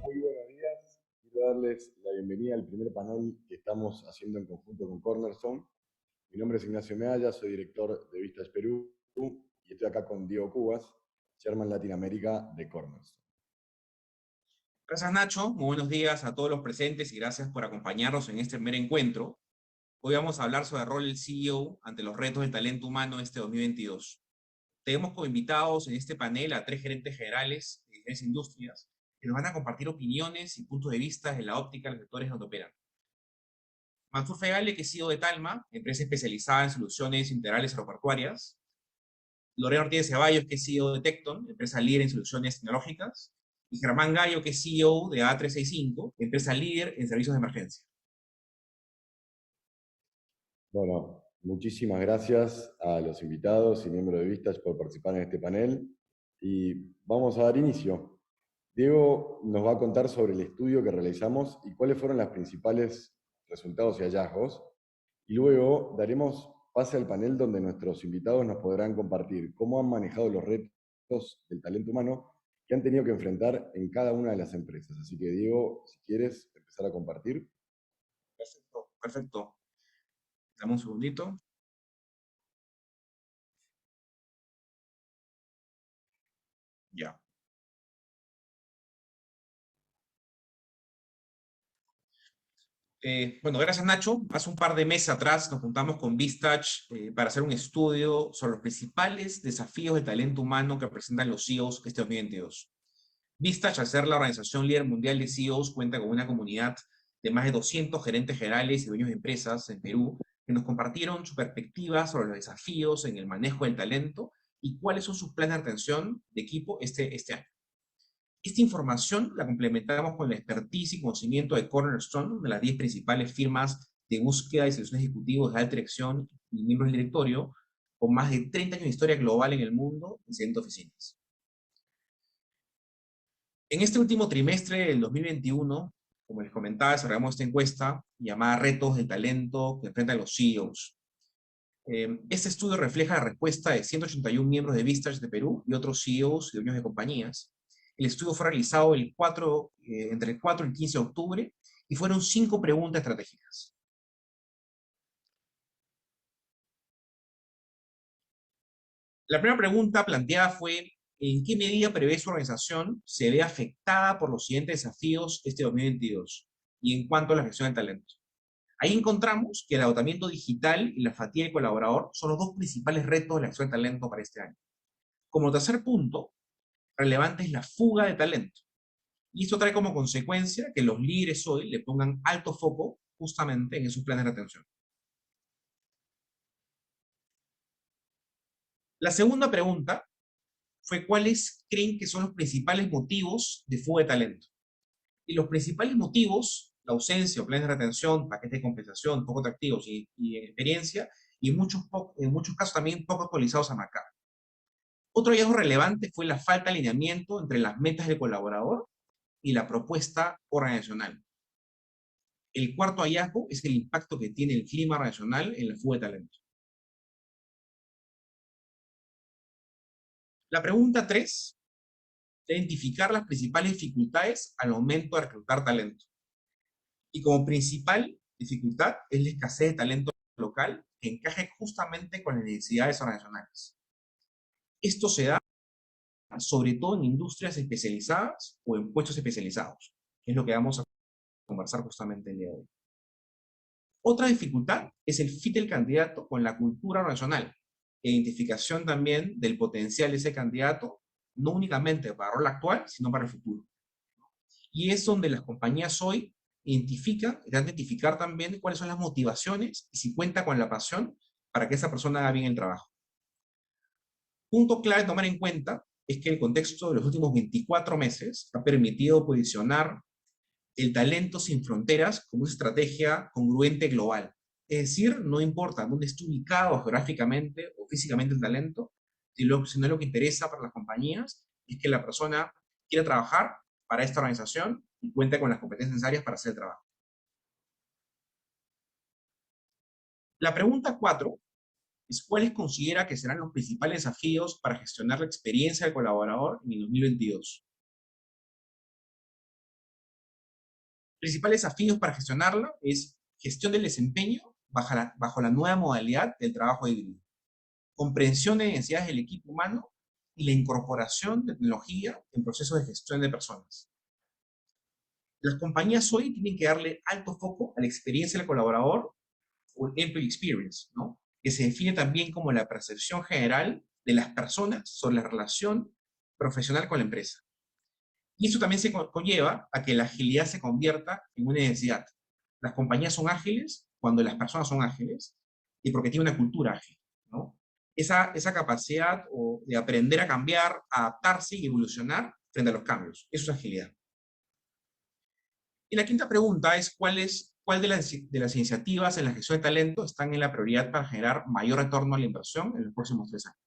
Muy buenos días. Quiero darles la bienvenida al primer panel que estamos haciendo en conjunto con Cornerstone. Mi nombre es Ignacio Medalla, soy director de Vistage Perú y estoy acá con Diego Cubas, Chairman Latinoamérica de Cornerstone. Gracias, Nacho. Muy buenos días a todos los presentes y gracias por acompañarnos en este primer encuentro. Hoy vamos a hablar sobre el rol del CEO ante los retos del talento humano este 2022. Tenemos como invitados en este panel a 3 gerentes generales de diferentes industrias que nos van a compartir opiniones y puntos de vista en la óptica de los sectores donde operan. Mansur Fegali, que es CEO de Talma, empresa especializada en soluciones integrales aeroportuarias. Lorena Ortiz de Ceballos, que es CEO de Tecton, empresa líder en soluciones tecnológicas. Y Germán Gallo, que es CEO de A365, empresa líder en servicios de emergencia. Bueno, muchísimas gracias a los invitados y miembros de Vistage por participar en este panel y vamos a dar inicio. Diego nos va a contar sobre el estudio que realizamos y cuáles fueron los principales resultados y hallazgos. Y luego daremos pase al panel donde nuestros invitados nos podrán compartir cómo han manejado los retos del talento humano que han tenido que enfrentar en cada una de las empresas. Así que, Diego, si quieres empezar a compartir. Perfecto, perfecto. Dame un segundito. Ya. Bueno, gracias, Nacho. Hace un par de meses atrás nos juntamos con Vistage para hacer un estudio sobre los principales desafíos de talento humano que presentan los CEOs este 2022. Vistage, al ser la organización líder mundial de CEOs, cuenta con una comunidad de más de 200 gerentes generales y dueños de empresas en Perú que nos compartieron su perspectiva sobre los desafíos en el manejo del talento y cuáles son sus planes de retención de equipo este año. Esta información la complementamos con la expertise y conocimiento de Cornerstone, una de las 10 principales firmas de búsqueda de selección ejecutivos de alta dirección y miembros del directorio, con más de 30 años de historia global en el mundo en 100 oficinas. En este último trimestre del 2021, como les comentaba, desarrollamos esta encuesta llamada Retos de Talento que enfrentan los CEOs. Este estudio refleja la respuesta de 181 miembros de Vistage de Perú y otros CEOs y dueños de compañías. El estudio fue realizado entre el 4 y el 15 de octubre y fueron 5 preguntas estratégicas. La primera pregunta planteada fue: ¿en qué medida prevé su organización se ve afectada por los siguientes desafíos este 2022? Y en cuanto a la gestión del talento. Ahí encontramos que el agotamiento digital y la fatiga del colaborador son los 2 principales retos de la gestión de talento para este año. Como tercer punto, relevante es la fuga de talento. Y esto trae como consecuencia que los líderes hoy le pongan alto foco justamente en esos planes de retención. La segunda pregunta fue: ¿cuáles creen que son los principales motivos de fuga de talento? Y los principales motivos: la ausencia o planes de retención, paquetes de compensación poco atractivos y experiencia, y en muchos casos también poco actualizados a mercado. Otro hallazgo relevante fue la falta de alineamiento entre las metas del colaborador y la propuesta organizacional. El cuarto hallazgo es el impacto que tiene el clima organizacional en la fuga de talento. La pregunta 3, identificar las principales dificultades al momento de reclutar talento. Y como principal dificultad es la escasez de talento local que encaje justamente con las necesidades organizacionales. Esto se da sobre todo en industrias especializadas o en puestos especializados, que es lo que vamos a conversar justamente el día de hoy. Otra dificultad es el fit del candidato con la cultura organizacional, e identificación también del potencial de ese candidato, no únicamente para el rol actual, sino para el futuro. Y es donde las compañías hoy identifican, identificar también cuáles son las motivaciones y si cuenta con la pasión para que esa persona haga bien el trabajo. Punto clave a tomar en cuenta es que el contexto de los últimos 24 meses ha permitido posicionar el talento sin fronteras como una estrategia congruente global. Es decir, no importa dónde esté ubicado geográficamente o físicamente el talento, sino lo que interesa para las compañías es que la persona quiera trabajar para esta organización y cuente con las competencias necesarias para hacer el trabajo. La pregunta 4 es cuáles considera que serán los principales desafíos para gestionar la experiencia del colaborador en el 2022. Principales desafíos para gestionarla es gestión del desempeño bajo la nueva modalidad del trabajo híbrido, comprensión de necesidades del equipo humano y la incorporación de tecnología en procesos de gestión de personas. Las compañías hoy tienen que darle alto foco a la experiencia del colaborador o employee experience, ¿no? Que se define también como la percepción general de las personas sobre la relación profesional con la empresa. Y eso también se conlleva a que la agilidad se convierta en una necesidad. Las compañías son ágiles cuando las personas son ágiles y porque tienen una cultura ágil, ¿no? Esa capacidad de aprender a cambiar, a adaptarse y evolucionar frente a los cambios. Eso es agilidad. Y la quinta pregunta es cuál de las iniciativas en la gestión de talento están en la prioridad para generar mayor retorno a la inversión en los próximos 3 años.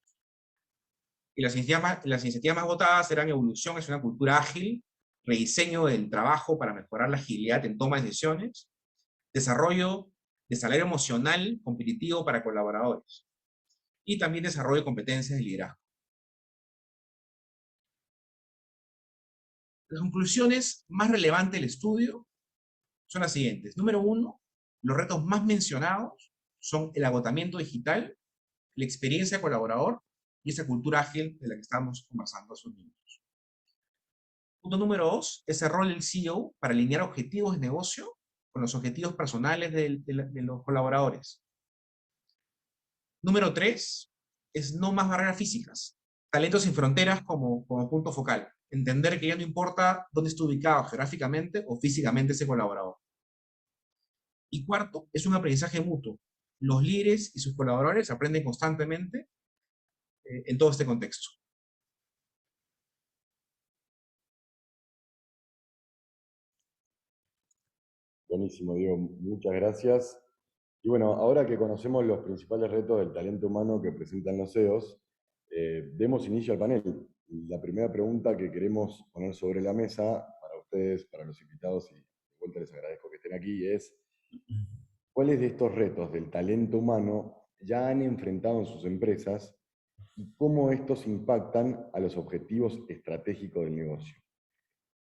Y las iniciativas más votadas serán evolución hacia una cultura ágil, rediseño del trabajo para mejorar la agilidad en toma de decisiones, desarrollo de salario emocional competitivo para colaboradores y también desarrollo de competencias de liderazgo. Las conclusiones más relevantes del estudio son las siguientes. Número 1, los retos más mencionados son el agotamiento digital, la experiencia de colaborador y esa cultura ágil de la que estamos conversando hace unos minutos. Punto número 2, es el rol del CEO para alinear objetivos de negocio con los objetivos personales de los colaboradores. Número 3, es no más barreras físicas. Talentos sin fronteras como punto focal. Entender que ya no importa dónde esté ubicado geográficamente o físicamente ese colaborador. Y cuarto, es un aprendizaje mutuo. Los líderes y sus colaboradores aprenden constantemente en todo este contexto. Buenísimo, Diego. Muchas gracias. Y bueno, ahora que conocemos los principales retos del talento humano que presentan los CEOs, demos inicio al panel. La primera pregunta que queremos poner sobre la mesa para ustedes, para los invitados, y de vuelta les agradezco que estén aquí, es ¿cuáles de estos retos del talento humano ya han enfrentado en sus empresas y cómo estos impactan a los objetivos estratégicos del negocio?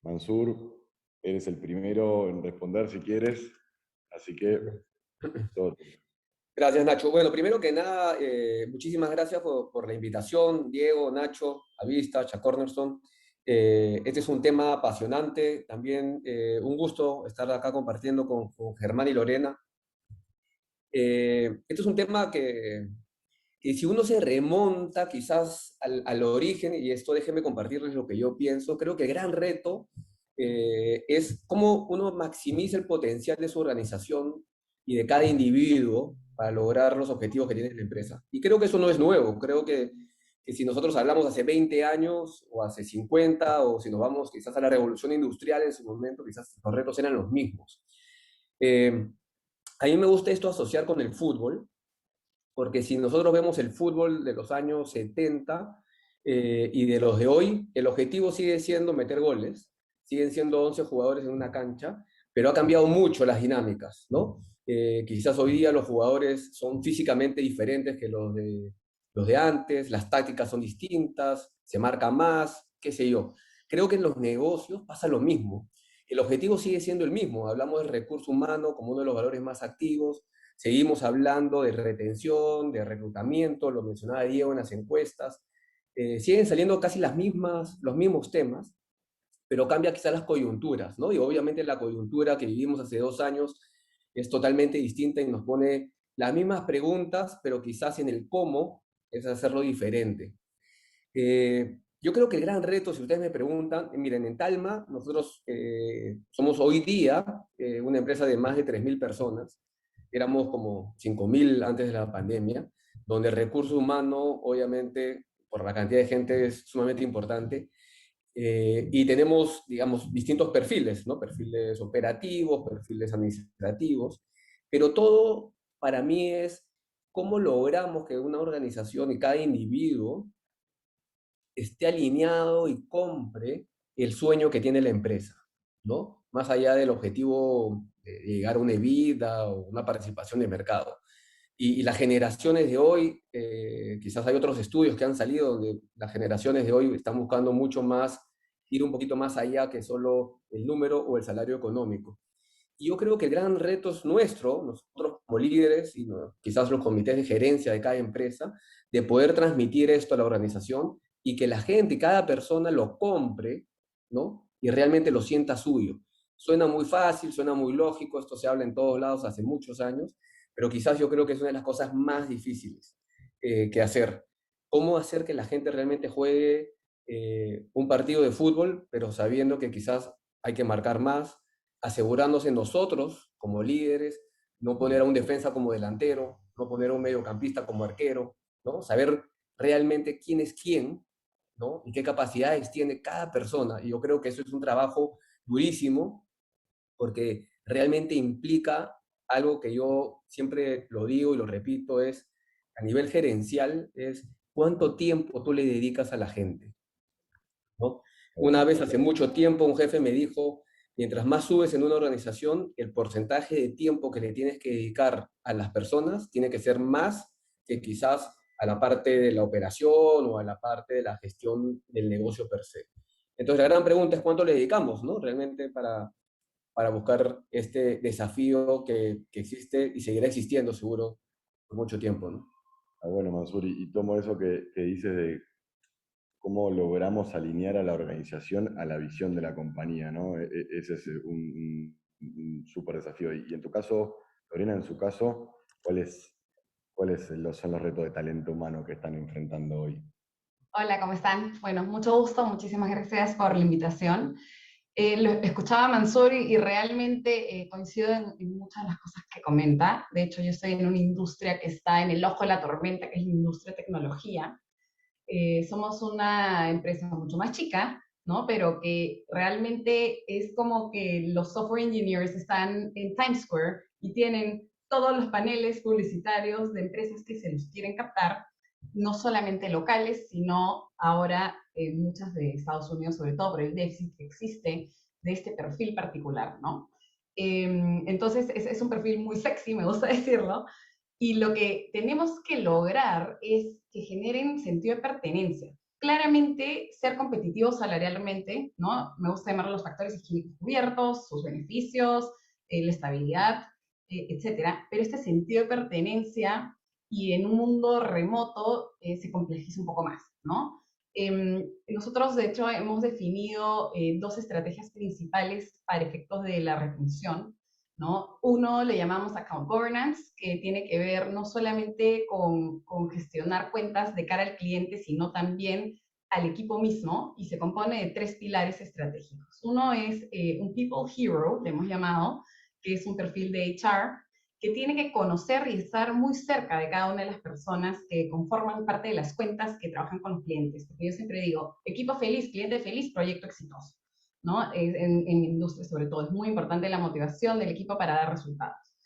Mansur, eres el primero en responder si quieres, así que todo tuyo. Gracias, Nacho. Bueno, primero que nada, muchísimas gracias por la invitación, Diego, Nacho, a Vistach, a Cornerstone. Este es un tema apasionante, también un gusto estar acá compartiendo con Germán y Lorena. Este es un tema que si uno se remonta quizás al origen, y esto déjenme compartirles lo que yo pienso, creo que el gran reto es cómo uno maximiza el potencial de su organización y de cada individuo para lograr los objetivos que tiene la empresa. Y creo que eso no es nuevo, creo que si nosotros hablamos hace 20 años o hace 50, o si nos vamos quizás a la revolución industrial en su momento, quizás los retos eran los mismos. A mí me gusta esto asociar con el fútbol, porque si nosotros vemos el fútbol de los años 70, y de los de hoy, el objetivo sigue siendo meter goles, siguen siendo 11 jugadores en una cancha, pero ha cambiado mucho las dinámicas, ¿no? Quizás hoy día los jugadores son físicamente diferentes que los de antes, las tácticas son distintas, se marca más, qué sé yo. Creo que en los negocios pasa lo mismo. El objetivo sigue siendo el mismo. Hablamos del recurso humano como uno de los valores más activos. Seguimos hablando de retención, de reclutamiento, lo mencionaba Diego en las encuestas. Siguen saliendo casi los mismos temas, pero cambia quizás las coyunturas, ¿no? Y obviamente la coyuntura que vivimos hace 2 años es totalmente distinta y nos pone las mismas preguntas, pero quizás en el cómo es hacerlo diferente. Yo creo que el gran reto, si ustedes me preguntan, miren, en Talma nosotros somos hoy día una empresa de más de 3.000 personas, éramos como 5.000 antes de la pandemia, donde el recurso humano, obviamente, por la cantidad de gente es sumamente importante, y tenemos, digamos, distintos perfiles, ¿no? Perfiles operativos, perfiles administrativos, pero todo para mí es cómo logramos que una organización y cada individuo esté alineado y compre el sueño que tiene la empresa, ¿no? Más allá del objetivo de llegar a una EBITDA o una participación de mercado. Y las generaciones de hoy, quizás hay otros estudios que han salido donde las generaciones de hoy están buscando mucho más, ir un poquito más allá que solo el número o el salario económico. Y yo creo que el gran reto es nuestro, nosotros como líderes y quizás los comités de gerencia de cada empresa, de poder transmitir esto a la organización y que la gente y cada persona lo compre, ¿no? Y realmente lo sienta suyo. Suena muy fácil, suena muy lógico, esto se habla en todos lados hace muchos años, pero quizás yo creo que es una de las cosas más difíciles que hacer. ¿Cómo hacer que la gente realmente juegue un partido de fútbol, pero sabiendo que quizás hay que marcar más, asegurándose nosotros como líderes, no poner a un defensa como delantero, no poner a un mediocampista como arquero, ¿no? Saber realmente quién es quién, ¿no? Y qué capacidades tiene cada persona. Y yo creo que eso es un trabajo durísimo porque realmente implica algo que yo siempre lo digo y lo repito, es a nivel gerencial, es cuánto tiempo tú le dedicas a la gente, ¿no? Una vez hace mucho tiempo un jefe me dijo, mientras más subes en una organización, el porcentaje de tiempo que le tienes que dedicar a las personas tiene que ser más que quizás a la parte de la operación o a la parte de la gestión del negocio per se. Entonces la gran pregunta es cuánto le dedicamos, ¿no? Realmente para buscar este desafío que existe y seguirá existiendo seguro por mucho tiempo, ¿no? Ah, bueno, Mansur, y tomo eso que dices de cómo logramos alinear a la organización a la visión de la compañía, ¿no? Ese es un súper desafío. Y en tu caso, Lorena, en su caso, ¿cuáles son los retos de talento humano que están enfrentando hoy? Hola, ¿cómo están? Bueno, mucho gusto, muchísimas gracias por la invitación. Lo escuchaba a Mansur y realmente coincido en muchas de las cosas que comenta. De hecho, yo estoy en una industria que está en el ojo de la tormenta, que es la industria de tecnología. Somos una empresa mucho más chica, ¿no? Pero que realmente es como que los software engineers están en Times Square y tienen todos los paneles publicitarios de empresas que se los quieren captar, no solamente locales, sino ahora en muchas de Estados Unidos, sobre todo por el déficit que existe de este perfil particular, ¿no? Entonces es un perfil muy sexy, me gusta decirlo, y lo que tenemos que lograr es que generen sentido de pertenencia. Claramente, ser competitivos salarialmente, ¿no? Me gusta llamar los factores higiénicos cubiertos, sus beneficios, la estabilidad, etcétera. Pero este sentido de pertenencia y en un mundo remoto se complejiza un poco más, ¿no? Nosotros, de hecho, hemos definido dos estrategias principales para efectos de la retención, ¿no? Uno le llamamos account governance, que tiene que ver no solamente con gestionar cuentas de cara al cliente, sino también al equipo mismo, y se compone de 3 pilares estratégicos. Uno es un people hero, le hemos llamado, que es un perfil de HR, que tiene que conocer y estar muy cerca de cada una de las personas que conforman parte de las cuentas que trabajan con los clientes. Porque yo siempre digo, equipo feliz, cliente feliz, proyecto exitoso, ¿no? En mi industria sobre todo, es muy importante la motivación del equipo para dar resultados.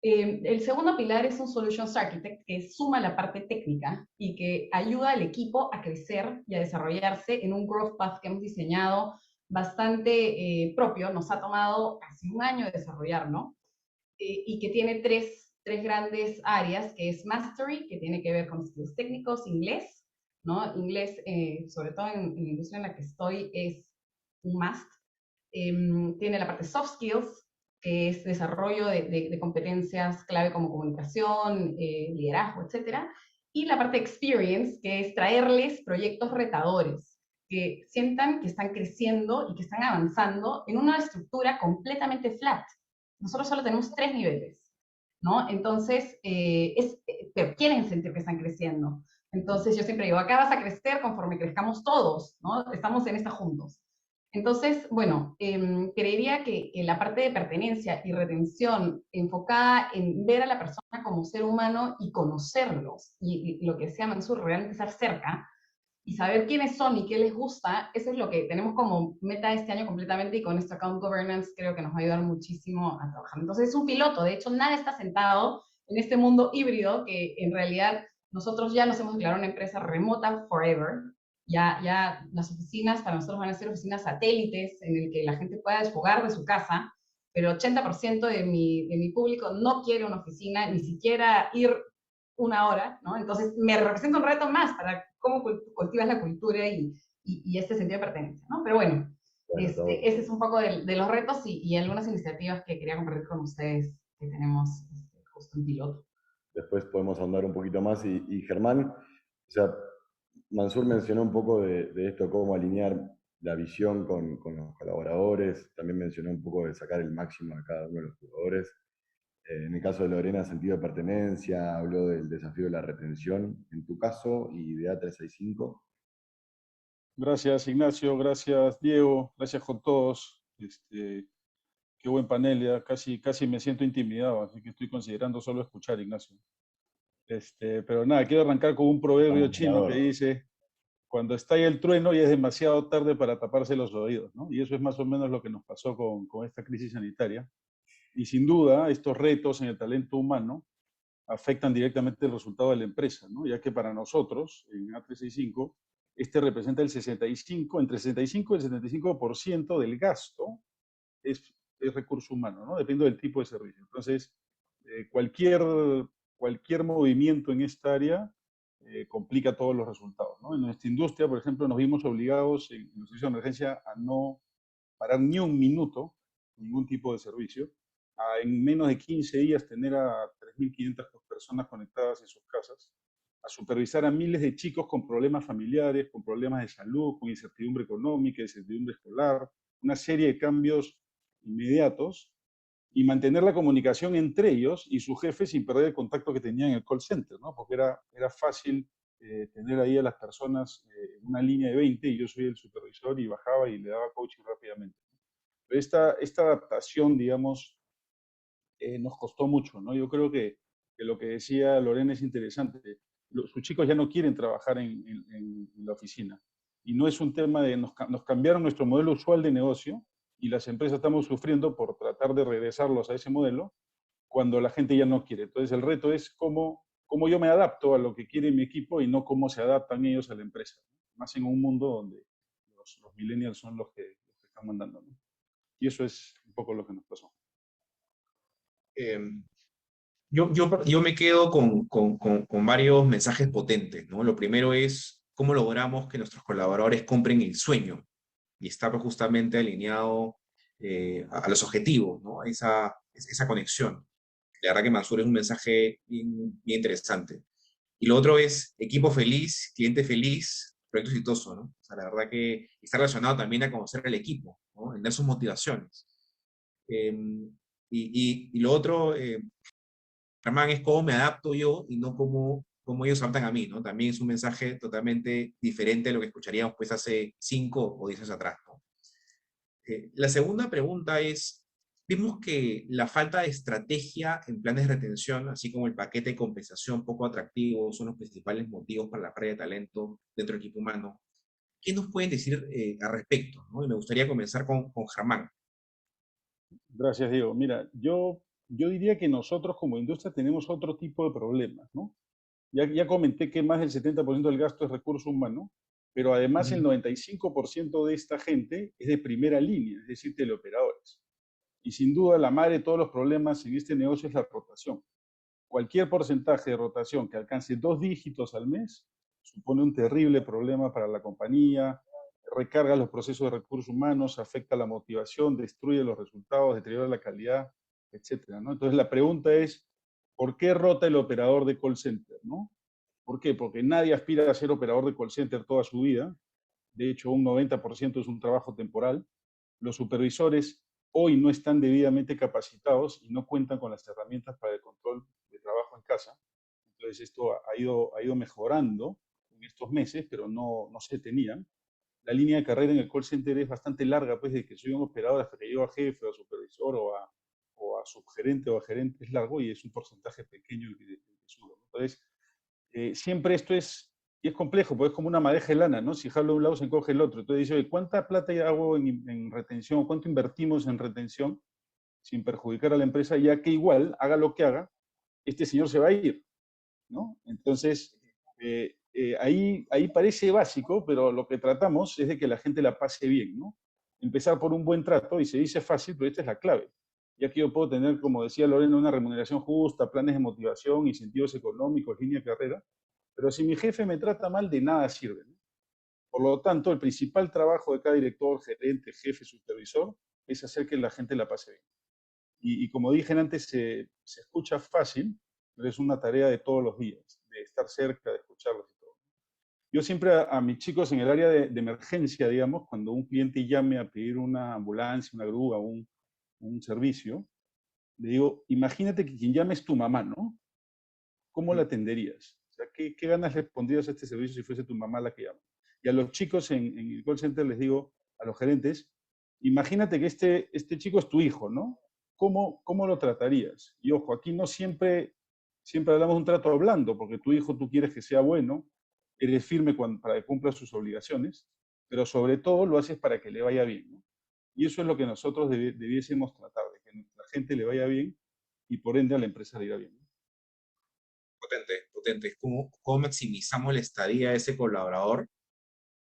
El segundo pilar es un Solutions Architect que suma la parte técnica y que ayuda al equipo a crecer y a desarrollarse en un growth path que hemos diseñado bastante propio. Nos ha tomado casi un año de desarrollarlo, y que tiene tres grandes áreas, que es Mastery, que tiene que ver con skills técnicos, inglés, ¿no? Inglés, sobre todo en la industria en la que estoy, es un must. Tiene la parte soft skills, que es desarrollo de competencias clave como comunicación, liderazgo, etcétera. Y la parte experience, que es traerles proyectos retadores, que sientan que están creciendo y que están avanzando en una estructura completamente flat. Nosotros solo tenemos 3 niveles, ¿no? Entonces, pero quieren sentir que están creciendo. Entonces, yo siempre digo, acá vas a crecer conforme crezcamos todos, ¿no? Estamos en esta juntos. Entonces, bueno, creería que la parte de pertenencia y retención enfocada en ver a la persona como ser humano y conocerlos, y lo que decía Mansur, realmente estar cerca, y saber quiénes son y qué les gusta, eso es lo que tenemos como meta este año completamente, y con esto Account Governance creo que nos va a ayudar muchísimo a trabajar. Entonces es un piloto, de hecho nada está sentado en este mundo híbrido que en realidad nosotros ya nos hemos declarado una empresa remota forever. Ya las oficinas para nosotros van a ser oficinas satélites en el que la gente pueda desfogar de su casa, pero 80% de mi público no quiere una oficina, ni siquiera ir una hora, ¿no? Entonces me representa un reto más para cómo cultivas la cultura y este sentido de pertenencia, ¿no? Pero bueno, ese es un poco de los retos y algunas iniciativas que quería compartir con ustedes que tenemos justo en piloto. Después podemos ahondar un poquito más. Y Germán, o sea, Mansur mencionó un poco de esto, cómo alinear la visión con los colaboradores. También mencionó un poco de sacar el máximo de cada uno de los jugadores. En el caso de Lorena, sentido de pertenencia, habló del desafío de la retención. En tu caso, y de A365. Gracias, Ignacio. Gracias, Diego. Gracias con todos. Qué buen panel. Ya casi me siento intimidado, así que estoy considerando solo escuchar, Ignacio. Pero nada, quiero arrancar con un proverbio chino que dice: cuando estalla el trueno ya es demasiado tarde para taparse los oídos, ¿no? Y eso es más o menos lo que nos pasó con esta crisis sanitaria. Y sin duda, estos retos en el talento humano afectan directamente el resultado de la empresa, ¿no? Ya que para nosotros, en A365, representa entre el 65 y el 75% del gasto es recurso humano, ¿no? Depende del tipo de servicio. Entonces, cualquier movimiento en esta área complica todos los resultados, ¿no? En nuestra industria, por ejemplo, nos vimos obligados en los servicios de emergencia a no parar ni un minuto ningún tipo de servicio, a en menos de 15 días tener a 3.500 personas conectadas en sus casas, a supervisar a miles de chicos con problemas familiares, con problemas de salud, con incertidumbre económica, incertidumbre escolar, una serie de cambios inmediatos, y mantener la comunicación entre ellos y sus jefes sin perder el contacto que tenían en el call center, ¿no? Porque era fácil tener ahí a las personas en una línea de 20 y yo soy el supervisor y bajaba y le daba coaching rápidamente. Pero esta adaptación, digamos, nos costó mucho, ¿no? Yo creo que lo que decía Lorena es interesante. Sus chicos ya no quieren trabajar en la oficina. Y no es un tema de nos cambiaron nuestro modelo usual de negocio y las empresas estamos sufriendo por tratar de regresarlos a ese modelo cuando la gente ya no quiere. Entonces el reto es cómo yo me adapto a lo que quiere mi equipo y no cómo se adaptan ellos a la empresa. Más en un mundo donde los millennials son los que están mandando, ¿no? Y eso es un poco lo que nos pasó. Yo me quedo con varios mensajes potentes, ¿no? Lo primero es cómo logramos que nuestros colaboradores compren el sueño y está pues, justamente alineado a los objetivos, ¿no? Esa conexión. La verdad que Mansur es un mensaje bien, bien interesante. Y lo otro es equipo feliz, cliente feliz, proyecto exitoso, ¿no? O sea, la verdad que está relacionado también a conocer el equipo, ¿no? Entender sus motivaciones. Y lo otro, Germán, es cómo me adapto yo y no cómo ellos se adaptan a mí, ¿no? También es un mensaje totalmente diferente a lo que escucharíamos pues hace 5 o 10 años atrás, ¿no? La segunda pregunta es, vimos que la falta de estrategia en planes de retención, así como el paquete de compensación poco atractivo, son los principales motivos para la pérdida de talento dentro del equipo humano. ¿Qué nos pueden decir al respecto, ¿no? Y me gustaría comenzar con Germán. Gracias, Diego. Mira, yo yo diría que nosotros como industria tenemos otro tipo de problemas, ¿no? Ya comenté que más del 70% del gasto es recurso humano, pero además el 95% de esta gente es de primera línea, es decir, teleoperadores. Y sin duda la madre de todos los problemas en este negocio es la rotación. Cualquier porcentaje de rotación que alcance 2 dígitos al mes supone un terrible problema para la compañía, recarga los procesos de recursos humanos, afecta la motivación, destruye los resultados, deteriora la calidad, etcétera, ¿no? Entonces la pregunta es, ¿por qué rota el operador de call center, no? ¿Por qué? Porque nadie aspira a ser operador de call center toda su vida. De hecho, un 90% es un trabajo temporal. Los supervisores hoy no están debidamente capacitados y no cuentan con las herramientas para el control de trabajo en casa. Entonces esto ha ido mejorando en estos meses, pero no se tenían. La línea de carrera en el call center es bastante larga, pues de que soy un operador hasta que llego a jefe o a supervisor o a subgerente o a gerente es largo y es un porcentaje pequeño el que subo. Entonces, siempre esto y es complejo, porque es como una madeja de lana, ¿no? Si jalo de un lado se encoge el otro. Entonces dice, oye, ¿cuánta plata hago en retención? ¿Cuánto invertimos en retención sin perjudicar a la empresa? Ya que igual, haga lo que haga, este señor se va a ir, ¿no? Entonces, ahí parece básico, pero lo que tratamos es de que la gente la pase bien, ¿no? Empezar por un buen trato, y se dice fácil, pero esta es la clave. Ya que yo puedo tener, como decía Lorena, una remuneración justa, planes de motivación, incentivos económicos, línea de carrera, pero si mi jefe me trata mal, de nada sirve, ¿no? Por lo tanto, el principal trabajo de cada director, gerente, jefe, supervisor, es hacer que la gente la pase bien. Y como dije antes, se escucha fácil, pero es una tarea de todos los días, de estar cerca, de escucharlos y todo. Yo siempre a mis chicos en el área de emergencia, digamos, cuando un cliente llame a pedir una ambulancia, una grúa, un servicio, le digo, imagínate que quien llame es tu mamá, ¿no? ¿Cómo la atenderías? O sea, ¿qué ganas le pondrías a este servicio si fuese tu mamá la que llama? Y a los chicos en el call center les digo, a los gerentes, imagínate que este chico es tu hijo, ¿no? ¿Cómo lo tratarías? Y ojo, aquí no siempre hablamos de un trato blando, porque tu hijo tú quieres que sea bueno, eres firme para que cumpla sus obligaciones, pero sobre todo lo haces para que le vaya bien, ¿no? Y eso es lo que nosotros debiésemos tratar, de que a la gente le vaya bien y por ende a la empresa le irá bien. Potente, potente. ¿Cómo maximizamos la estadía de ese colaborador?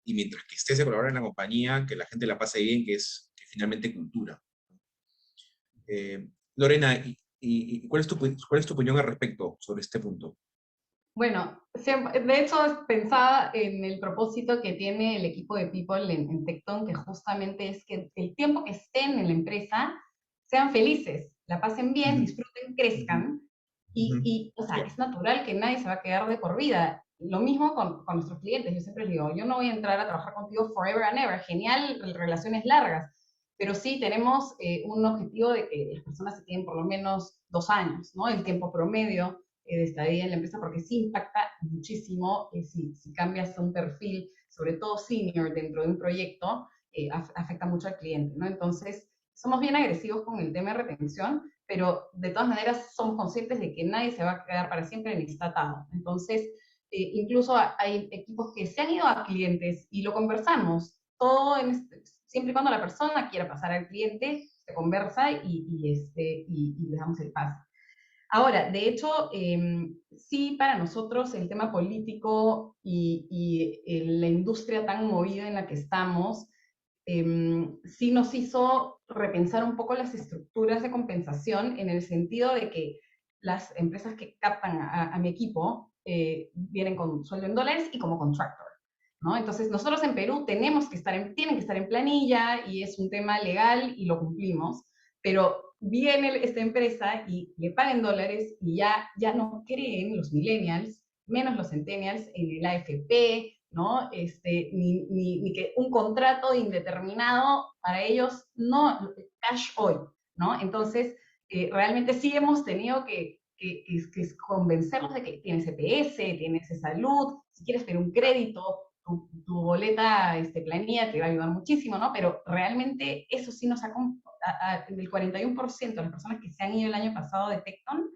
Y mientras que esté ese colaborador en la compañía, que la gente la pase bien, que es finalmente cultura. Lorena, ¿cuál es tu opinión al respecto sobre este punto? Bueno, de hecho pensaba en el propósito que tiene el equipo de People en Tecton, que justamente es que el tiempo que estén en la empresa sean felices, la pasen bien, disfruten, crezcan, o sea, es natural que nadie se va a quedar de por vida. Lo mismo con nuestros clientes, yo siempre les digo, yo no voy a entrar a trabajar contigo forever and ever, genial, relaciones largas, pero sí tenemos un objetivo de que las personas se queden por lo menos 2 años, ¿no? El tiempo promedio de estadía en la empresa, porque sí impacta muchísimo si cambias un perfil, sobre todo senior dentro de un proyecto, afecta mucho al cliente, ¿no? Entonces, somos bien agresivos con el tema de retención, pero de todas maneras somos conscientes de que nadie se va a quedar para siempre en esta atado. Entonces, incluso hay equipos que se han ido a clientes y lo conversamos, todo siempre y cuando la persona quiera pasar al cliente, se conversa y le damos el pase. Ahora, de hecho, sí para nosotros el tema político y la industria tan movida en la que estamos, sí nos hizo repensar un poco las estructuras de compensación en el sentido de que las empresas que captan a mi equipo vienen con sueldo en dólares y como contractor, ¿no? Entonces nosotros en Perú tienen que estar en planilla y es un tema legal y lo cumplimos, pero viene esta empresa y le pagan dólares y ya no creen los millennials, menos los centennials, en el AFP, ¿no? Ni que un contrato indeterminado para ellos, no, cash hoy, ¿no? Entonces, realmente sí hemos tenido que convencerlos de que tienes EPS, tienes salud, si quieres tener un crédito, tu boleta planilla te va a ayudar muchísimo, ¿no? Pero realmente eso sí nos ha... el 41% de las personas que se han ido el año pasado de Tecton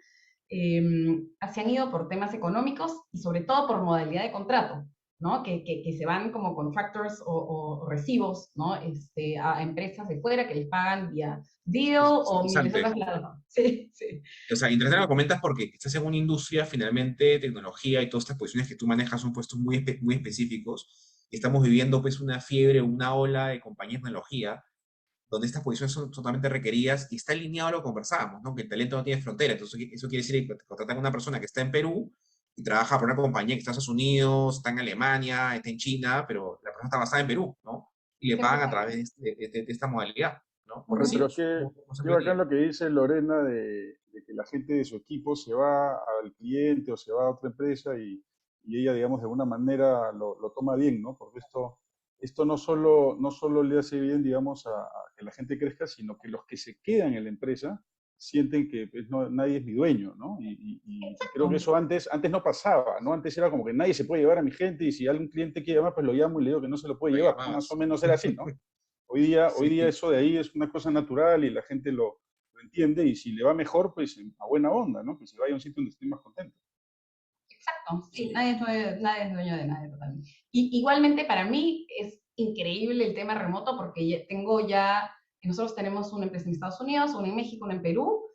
se han ido por temas económicos y sobre todo por modalidad de contrato. ¿no? Que se van como contractors o recibos, ¿no? A empresas de fuera que les pagan vía deal Es o interesante. millones. Sí, sí. O sea, interesante lo comentas porque estás en una industria, finalmente, tecnología y todas estas posiciones que tú manejas son puestos muy, muy específicos. Estamos viviendo pues una fiebre, una ola de compañías de tecnología donde estas posiciones son totalmente requeridas y está alineado a lo que conversábamos, ¿no? Que el talento no tiene frontera. Entonces, eso quiere decir que contratan a una persona que está en Perú y trabaja para una compañía que está en Estados Unidos, está en Alemania, está en China, pero la persona está basada en Perú, ¿no? Y le pagan a 100%. través de esta modalidad, ¿no? Por Ujú. Pero recibos, qué, como se qué puede bacán decir. lo que dice Lorena de que la gente de su equipo se va al cliente o se va a otra empresa y ella, digamos, de alguna manera lo toma bien, ¿no? Porque esto no solo le hace bien, digamos, a que la gente crezca, sino que los que se quedan en la empresa sienten que pues, nadie es mi dueño, ¿no? Y creo que eso antes no pasaba, ¿no? Antes era como que nadie se puede llevar a mi gente y si algún cliente quiere llamar, pues lo llamo y le digo que no se lo puede Lo llevar, ¿no? Más o llamabas. menos era así, ¿no? Hoy día Sí, eso de ahí es una cosa natural y la gente lo entiende y si le va mejor, pues a buena onda, ¿no? Que se vaya a un sitio donde esté más contento. Exacto, sí, sí. nadie es dueño de nadie totalmente. Y igualmente para mí es increíble el tema remoto porque nosotros tenemos una empresa en Estados Unidos, una en México, una en Perú,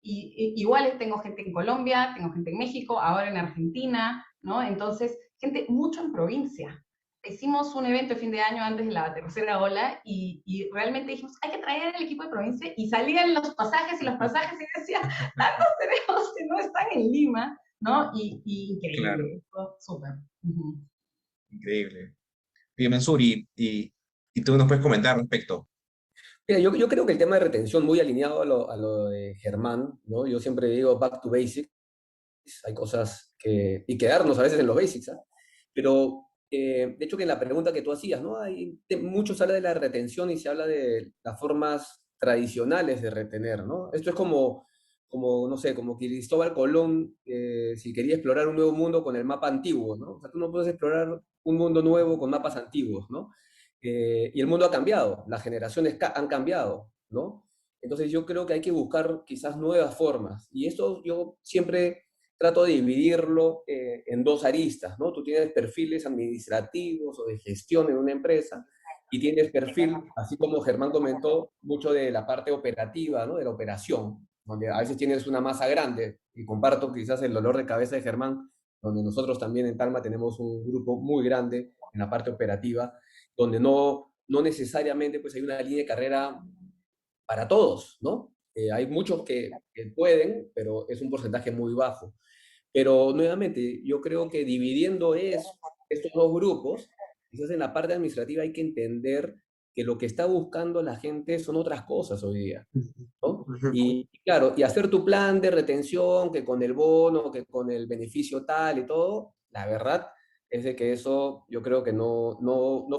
igual tengo gente en Colombia, tengo gente en México, ahora en Argentina, ¿no? Entonces, gente mucho en provincia. Hicimos un evento de fin de año antes de la tercera ola y realmente dijimos, hay que traer el equipo de provincia y salían los pasajes y decía, tantos tenemos que no están en Lima, ¿no? Y Claro, increíble, súper. Ujú. increíble. Oye, Mansur, y tú nos puedes comentar al respecto. Mira, yo creo que el tema de retención, muy alineado a lo de Germán, ¿no? Yo siempre digo back to basics, hay cosas y quedarnos a veces en los basics, ¿ah? Pero, de hecho, que en la pregunta que tú hacías, ¿no? Mucho se habla de la retención y se habla de las formas tradicionales de retener, ¿no? Esto es como no sé, como Cristóbal Colón, si quería explorar un nuevo mundo con el mapa antiguo, ¿no? O sea, tú no puedes explorar un mundo nuevo con mapas antiguos, ¿no? Y el mundo ha cambiado, las generaciones han cambiado, ¿no? Entonces yo creo que hay que buscar quizás nuevas formas. Y esto yo siempre trato de dividirlo en dos aristas, ¿no? Tú tienes perfiles administrativos o de gestión en una empresa y tienes perfil, así como Germán comentó, mucho de la parte operativa, ¿no? De la operación, donde a veces tienes una masa grande y comparto quizás el dolor de cabeza de Germán, donde nosotros también en Talma tenemos un grupo muy grande en la parte operativa, donde no necesariamente pues hay una línea de carrera para todos, ¿no? Hay muchos que pueden, pero es un porcentaje muy bajo. Pero nuevamente, yo creo que dividiendo estos dos grupos, quizás en la parte administrativa hay que entender que lo que está buscando la gente son otras cosas hoy día, ¿no? Ujú. Y claro, y hacer tu plan de retención, que con el bono, que con el beneficio tal y todo, la verdad es de que eso yo creo que no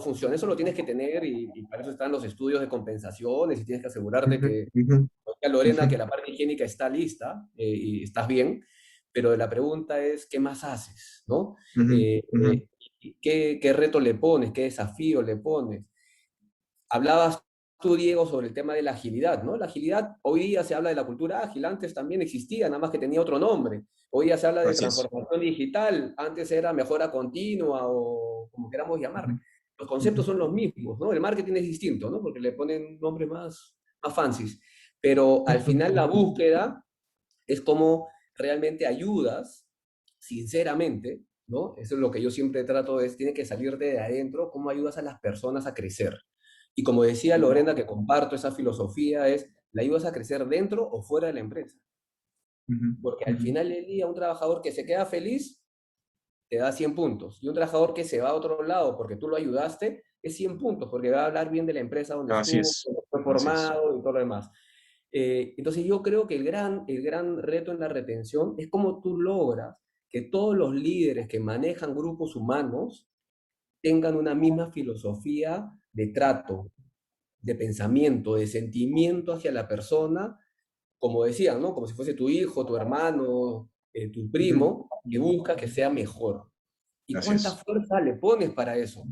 funciona. Eso lo tienes que tener y para eso están los estudios de compensaciones y tienes que asegurarte Ujú, que, ujú, Lorena, ujú, que la parte higiénica está lista y estás bien, pero la pregunta es, ¿qué más haces? ¿No? ujú, ujú. ¿Qué reto le pones? ¿Qué desafío le pones? Hablabas tú, Diego, sobre el tema de la agilidad, ¿no? La agilidad, hoy día se habla de la cultura ágil, antes también existía, nada más que tenía otro nombre. Hoy día se habla de Así es. transformación digital, antes era mejora continua o como queramos llamarle. Ujú, Los conceptos ujú. son los mismos, ¿no? El marketing es distinto, ¿no? Porque le ponen nombres más fancies. Pero al final la búsqueda es cómo realmente ayudas, sinceramente, ¿no? Eso es lo que yo siempre trato, tiene que salirte de adentro, cómo ayudas a las personas a crecer. Y como decía Lorena, que comparto esa filosofía, ¿la ayudas a crecer dentro o fuera de la empresa? Ujú, Porque al ujú. final del día, un trabajador que se queda feliz te da 100 puntos. Y un trabajador que se va a otro lado porque tú lo ayudaste, es 100 puntos, porque va a hablar bien de la empresa donde Así estuvo, es. donde fue Así es. formado y todo lo demás. Entonces yo creo que el gran reto en la retención es cómo tú logras que todos los líderes que manejan grupos humanos tengan una misma filosofía de trato, de pensamiento, de sentimiento hacia la persona, como decían, ¿no? Como si fuese tu hijo, tu hermano, tu Ujú. primo, que busca que sea mejor. ¿Y Así cuánta es. fuerza le pones para eso?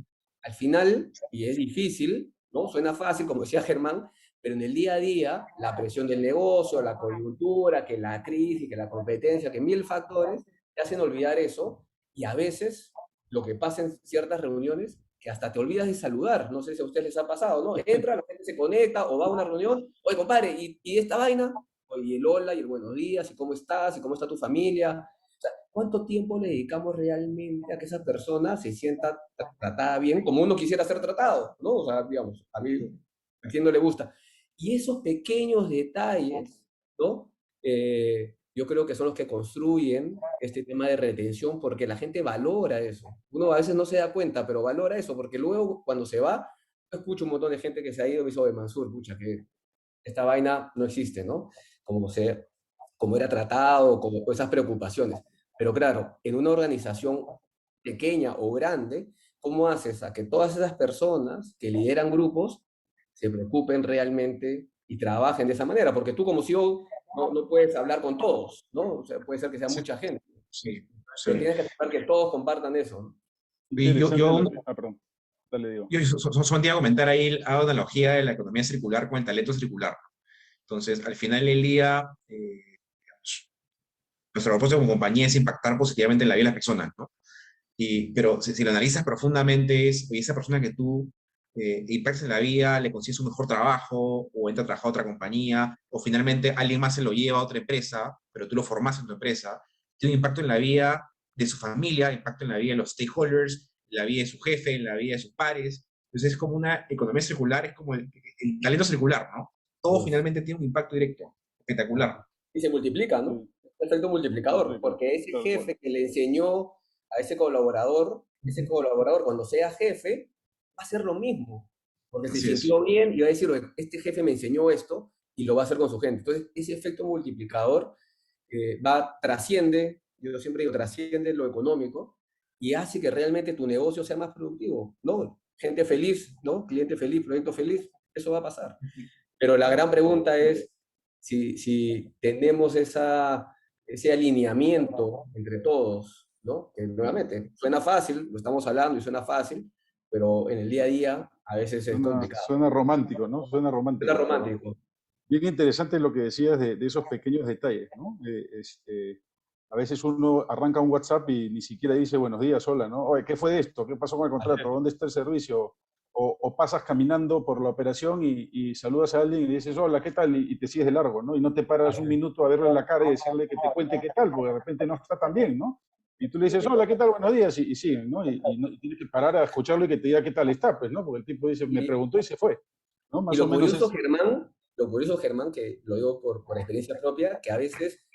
Al final, y es difícil, ¿no? Suena fácil, como decía Germán, pero en el día a día, la presión del negocio, la coyuntura, que la crisis, que la competencia, que mil factores te hacen olvidar eso, y a veces lo que pasa en ciertas reuniones, que hasta te olvidas de saludar. No sé si a ustedes les ha pasado, ¿no? Entra, la gente se conecta o va a una reunión. Oye, compadre, ¿y esta vaina? Oye, el hola y el buenos días, y cómo estás, y cómo está tu familia. O sea, ¿cuánto tiempo le dedicamos realmente a que esa persona se sienta tratada bien como uno quisiera ser tratado, ¿no? O sea, digamos, a quien no le gusta. Y esos pequeños detalles, ¿no? Yo creo que son los que construyen este tema de retención, porque la gente valora eso. Uno a veces no se da cuenta, pero valora eso, porque luego cuando se va, yo escucho un montón de gente que se ha ido y me dice, oye, Mansur, pucha, que esta vaina no existe, ¿no? Como, como era tratado, como esas preocupaciones. Pero claro, en una organización pequeña o grande, ¿cómo haces a que todas esas personas que lideran grupos se preocupen realmente y trabajen de esa manera? Porque tú como CEO no puedes hablar con todos, ¿no? O sea, puede ser que sea Sí, mucha gente, sí, pero sí. tienes que saber que todos compartan eso, ¿no? Y Interesante lo que... Ah, perdón. Dale, digo. yo solamente iba a comentar ahí, hago analogía de la economía circular con el talento circular. Entonces, al final del día, digamos, nuestro propósito como compañía es impactar positivamente en la vida de las personas, ¿no? Pero si lo analizas profundamente, es, oye, esa persona que tú impactas en la vida, le consigues un mejor trabajo, o entra a trabajar a otra compañía, o finalmente alguien más se lo lleva a otra empresa, pero tú lo formas en tu empresa, tiene un impacto en la vida de su familia, impacto en la vida de los stakeholders, en la vida de su jefe, en la vida de sus pares. Entonces es como una economía circular, es como el talento circular, ¿no? Todo Pues, finalmente tiene un impacto directo, espectacular. y se multiplica, ¿no? Sí, Efecto multiplicador, correcto, porque ese tal cual. jefe que le enseñó a ese colaborador cuando sea jefe, va a hacer lo mismo, porque se Así es. sintió bien y va a decir, "Oye, este jefe me enseñó esto y lo va a hacer con su gente". Entonces, ese efecto multiplicador trasciende, yo siempre digo, trasciende lo económico y hace que realmente tu negocio sea más productivo, ¿no? Gente feliz, ¿no? Cliente feliz, proyecto feliz, eso va a pasar. Pero la gran pregunta es si tenemos ese alineamiento entre todos, ¿no? Que nuevamente, suena fácil, lo estamos hablando y suena fácil, pero en el día a día a veces es complicado. Suena romántico, ¿no? Suena Suena romántico, pero romántico. bien interesante lo que decías de esos pequeños detalles, ¿no? A veces uno arranca un WhatsApp y ni siquiera dice buenos días, hola, ¿no? Oye, ¿qué fue de esto? ¿Qué pasó con el contrato? ¿Dónde está el servicio? O pasas caminando por la operación y saludas a alguien y le dices, hola, ¿qué tal? Y te sigues de largo, ¿no? Y no te paras un minuto a verle en la cara y decirle que te cuente qué tal, porque de repente no está tan bien, ¿no? Y tú le dices, hola, ¿qué tal? Buenos días, y siguen, ¿no? Y tienes que parar a escucharlo y que te diga qué tal está, pues, ¿no? Porque el tipo dice, me Y, preguntó y se fue, ¿no? y Más o menos es... Lo curioso, Germán, que lo digo por experiencia propia, que a veces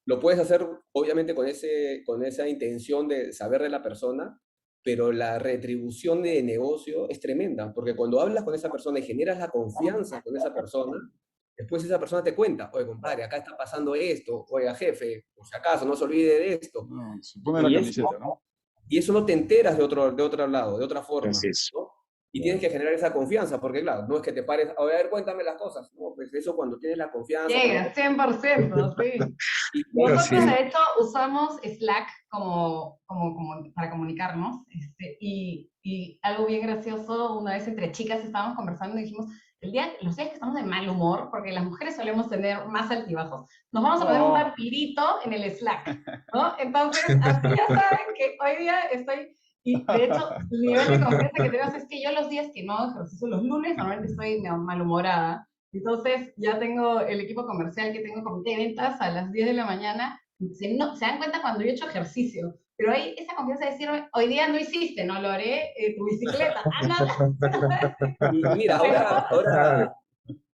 lo puedes hacer, obviamente, con esa intención de saber de la persona, pero la retribución de negocio es tremenda, porque cuando hablas con esa persona y generas la confianza con esa persona, después esa persona te cuenta, oye, compadre, acá está pasando esto, oiga, jefe, por si acaso, no se olvide de esto. No, se pone la Y camiseta, ¿no? eso no te enteras de otro lado, de otra forma, Así es. ¿no? Y tienes que generar esa confianza, porque claro, no es que te pares, a ver, cuéntame las cosas, no, pues eso cuando tienes la confianza, cuando... Llega, 100%, sí. Y ahí Así Nosotros, es. de hecho, usamos Slack como para comunicarnos. Y algo bien gracioso, una vez entre chicas estábamos conversando y dijimos, los días que estamos de mal humor, porque las mujeres solemos tener más altibajos, nos vamos a poner un No, vampirito en el Slack, ¿no? Entonces, así ya saben que hoy día estoy... Y de hecho, el nivel de confianza que tenemos es que yo los días que no hago ejercicio, los lunes, normalmente estoy malhumorada. Entonces ya tengo el equipo comercial que tengo comité de ventas a las 10 de la mañana. Se dan cuenta cuando yo he hecho ejercicio, pero hay esa confianza de decirme, hoy día no hiciste, no lo haré, tu bicicleta. Ah, nada. y mira, Pero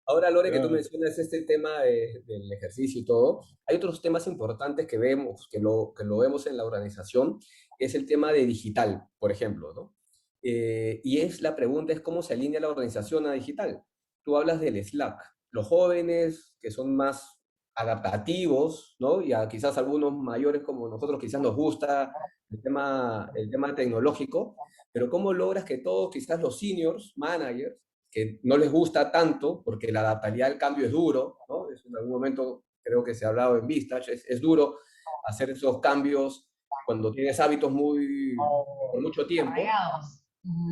ahora, Lore, que tú claro. mencionas este tema del ejercicio y todo, hay otros temas importantes que vemos, que lo vemos en la organización, que es el tema de digital, por ejemplo, ¿no? Y es la pregunta es cómo se alinea la organización a digital. Tú hablas del Slack. Los jóvenes que son más adaptativos, ¿no? Y a quizás algunos mayores como nosotros quizás nos gusta el tema tecnológico, pero ¿cómo logras que todos, quizás los seniors, managers, que no les gusta tanto, porque la adaptabilidad al cambio es duro, ¿no? En algún momento creo que se ha hablado en Vistage, es duro hacer esos cambios cuando tienes hábitos por mucho tiempo, arraigados.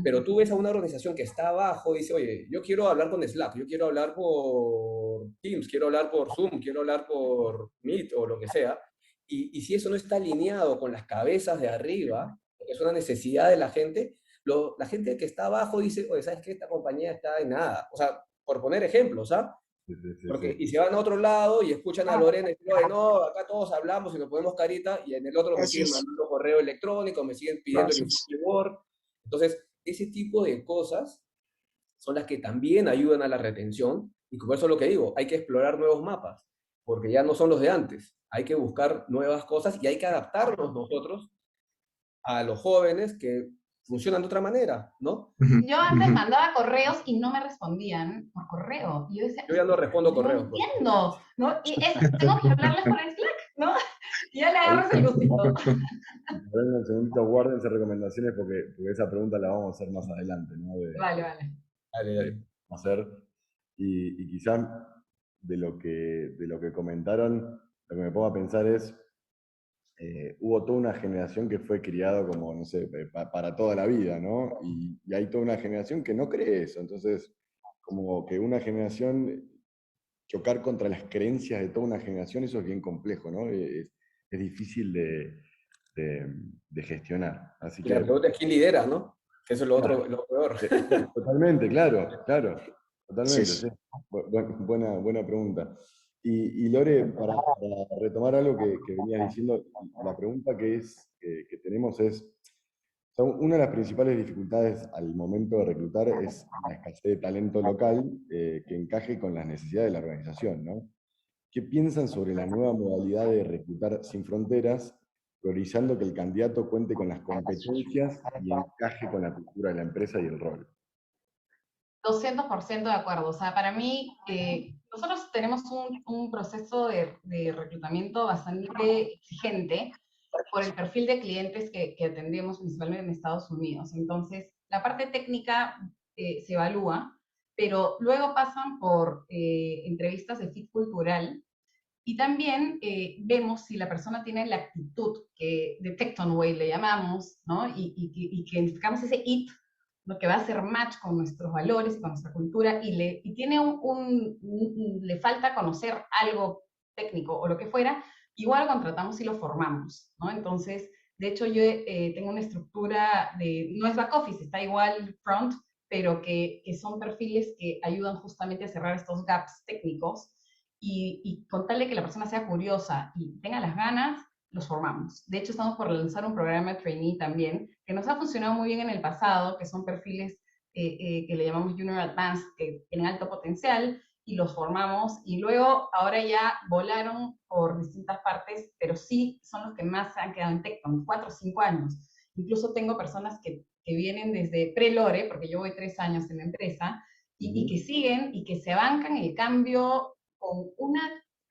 pero tú ves a una organización que está abajo y dice, oye, yo quiero hablar con Slack, yo quiero hablar por Teams, quiero hablar por Zoom, quiero hablar por Meet o lo que sea, y si eso no está alineado con las cabezas de arriba, es una necesidad de la gente, la gente que está abajo dice, oye, ¿sabes qué? Esta compañía está en nada. O sea, por poner ejemplos, ¿ah? Sí, sí, sí, Porque, sí. y se van a otro lado y escuchan a Lorena y dicen, oye, no, acá todos hablamos y nos ponemos carita, y en el otro me siguen mandando correo electrónico, me siguen pidiendo el informe Word. Entonces, ese tipo de cosas son las que también ayudan a la retención, y por eso es lo que digo, hay que explorar nuevos mapas, porque ya no son los de antes, hay que buscar nuevas cosas y hay que adaptarnos nosotros a los jóvenes que funcionan de otra manera, ¿no? Yo antes mandaba correos y no me respondían por correo. Y yo decía, Yo ya no respondo no correos. entiendo, ¿no? Y tengo que hablarles por el Slack, ¿no? Y ya le agarras el gustito. Un segundito, guárdense recomendaciones porque esa pregunta la vamos a hacer más adelante, ¿no? Vale, vale. Dale, dale. Hacer. Y quizás de lo que comentaron, lo que me pongo a pensar es, hubo toda una generación que fue criado como, no sé, para toda la vida, ¿no? Y hay toda una generación que no cree eso. Entonces, como que una generación, chocar contra las creencias de toda una generación, eso es bien complejo, ¿no? Es difícil de gestionar. Así Y la que, pregunta es quién lidera, ¿no? Que eso es lo otro, lo peor. totalmente, claro, claro. Sí, Totalmente, sí. Buena pregunta. Y Lore, para retomar algo que venías diciendo, la pregunta que tenemos es, una de las principales dificultades al momento de reclutar es la escasez de talento local que encaje con las necesidades de la organización, ¿no? ¿Qué piensan sobre la nueva modalidad de reclutar sin fronteras, priorizando que el candidato cuente con las competencias y encaje con la cultura de la empresa y el rol? 200% de acuerdo. O sea, para mí, nosotros tenemos un proceso de reclutamiento bastante exigente por el perfil de clientes que atendemos principalmente en Estados Unidos. Entonces, la parte técnica se evalúa, pero luego pasan por entrevistas de fit cultural y también vemos si la persona tiene la actitud que de Tectonway le llamamos, ¿no? Y que identificamos ese IT, lo que va a hacer match con nuestros valores y con nuestra cultura, y tiene le falta conocer algo técnico o lo que fuera, igual lo contratamos y lo formamos, ¿no? Entonces, de hecho, yo tengo una estructura no es back office, está igual front, pero que son perfiles que ayudan justamente a cerrar estos gaps técnicos y con tal de que la persona sea curiosa y tenga las ganas, los formamos. De hecho, estamos por lanzar un programa de trainee también, que nos ha funcionado muy bien en el pasado, que son perfiles que le llamamos Junior Advanced, que tienen alto potencial, y los formamos, y luego ahora ya volaron por distintas partes, pero sí son los que más se han quedado en Tecton, 4 o 5 años. Incluso tengo personas que vienen desde pre-Lore, porque yo voy 3 años en la empresa, y que siguen y que se bancan el cambio con una